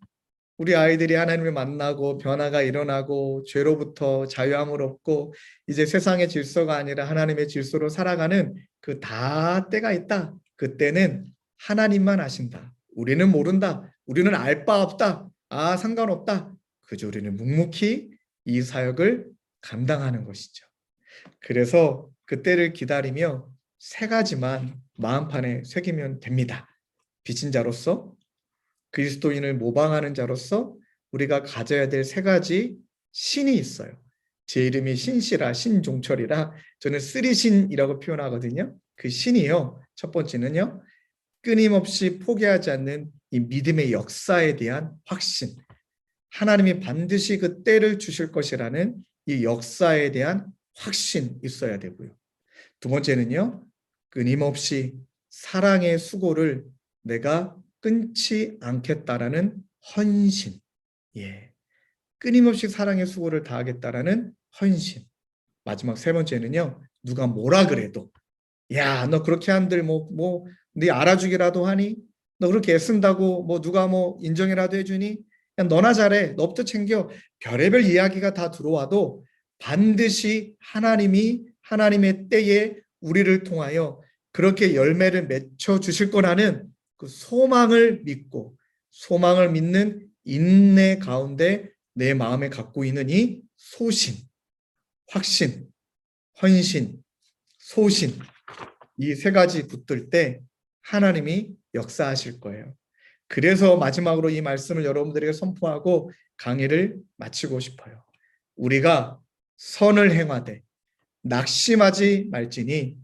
우리 아이들이 하나님을 만나고 변화가 일어나고 죄로부터 자유함을 얻고 이제 세상의 질서가 아니라 하나님의 질서로 살아가는 그 다 때가 있다. 그때는 하나님만 아신다. 우리는 모른다. 우리는 알 바 없다. 상관없다. 그저 우리는 묵묵히 이 사역을 감당하는 것이죠. 그래서 그때를 기다리며 세 가지만 마음판에 새기면 됩니다. 빚진 자로서 그리스도인을 모방하는 자로서 우리가 가져야 될 세 가지 신이 있어요. 제 이름이 신씨라 신종철이라 저는 쓰리신이라고 표현하거든요. 그 신이요. 첫 번째는요. 끊임없이 포기하지 않는 이 믿음의 역사에 대한 확신. 하나님이 반드시 그 때를 주실 것이라는 이 역사에 대한 확신 있어야 되고요. 두 번째는요. 끊임없이 사랑의 수고를 내가 끊지 않겠다라는 헌신. 예. 끊임없이 사랑의 수고를 다하겠다라는 헌신. 마지막 세 번째는요. 누가 뭐라 그래도 야, 너 그렇게 한들 네 알아주기라도 하니? 너 그렇게 애쓴다고 누가 인정이라도 해주니? 그냥 너나 잘해. 너부터 챙겨. 별의별 이야기가 다 들어와도 반드시 하나님이 하나님의 때에 우리를 통하여 그렇게 열매를 맺혀 주실 거라는 그 소망을 믿고 소망을 믿는 인내 가운데 내 마음에 갖고 있는 이 소신, 확신, 헌신, 소신 이 세 가지 붙들 때 하나님이 역사하실 거예요. 그래서 마지막으로 이 말씀을 여러분들에게 선포하고 강의를 마치고 싶어요. 우리가 선을 행하되 낙심하지 말지니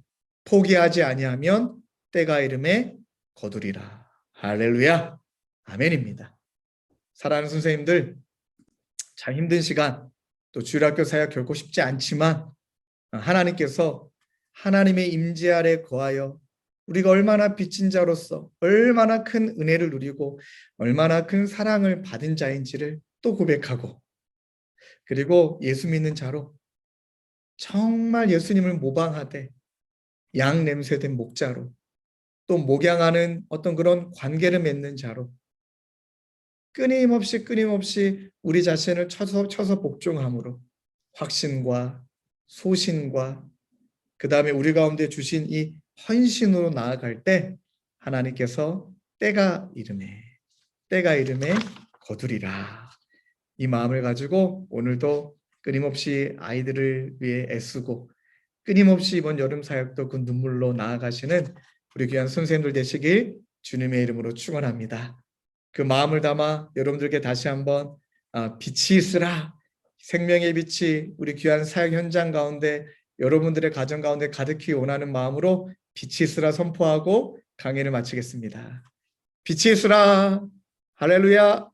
포기하지 아니하면 때가 이름에 거두리라. 할렐루야. 아멘입니다. 사랑하는 선생님들, 참 힘든 시간, 또 주일학교 사역 결코 쉽지 않지만 하나님께서 하나님의 임재 아래 거하여 우리가 얼마나 빚진 자로서 얼마나 큰 은혜를 누리고 얼마나 큰 사랑을 받은 자인지를 또 고백하고 그리고 예수 믿는 자로 정말 예수님을 모방하되 양 냄새된 목자로 또 목양하는 어떤 그런 관계를 맺는 자로 끊임없이 우리 자신을 쳐서 복종함으로 확신과 소신과 그 다음에 우리 가운데 주신 이 헌신으로 나아갈 때 하나님께서 때가 이름에 거두리라. 이 마음을 가지고 오늘도 끊임없이 아이들을 위해 애쓰고 끊임없이 이번 여름 사역도 그 눈물로 나아가시는 우리 귀한 선생님들 되시길 주님의 이름으로 축원합니다. 그 마음을 담아 여러분들께 다시 한번 빛이 있으라. 생명의 빛이 우리 귀한 사역 현장 가운데 여러분들의 가정 가운데 가득히 원하는 마음으로 빛이 있으라 선포하고 강의를 마치겠습니다. 빛이 있으라. 할렐루야.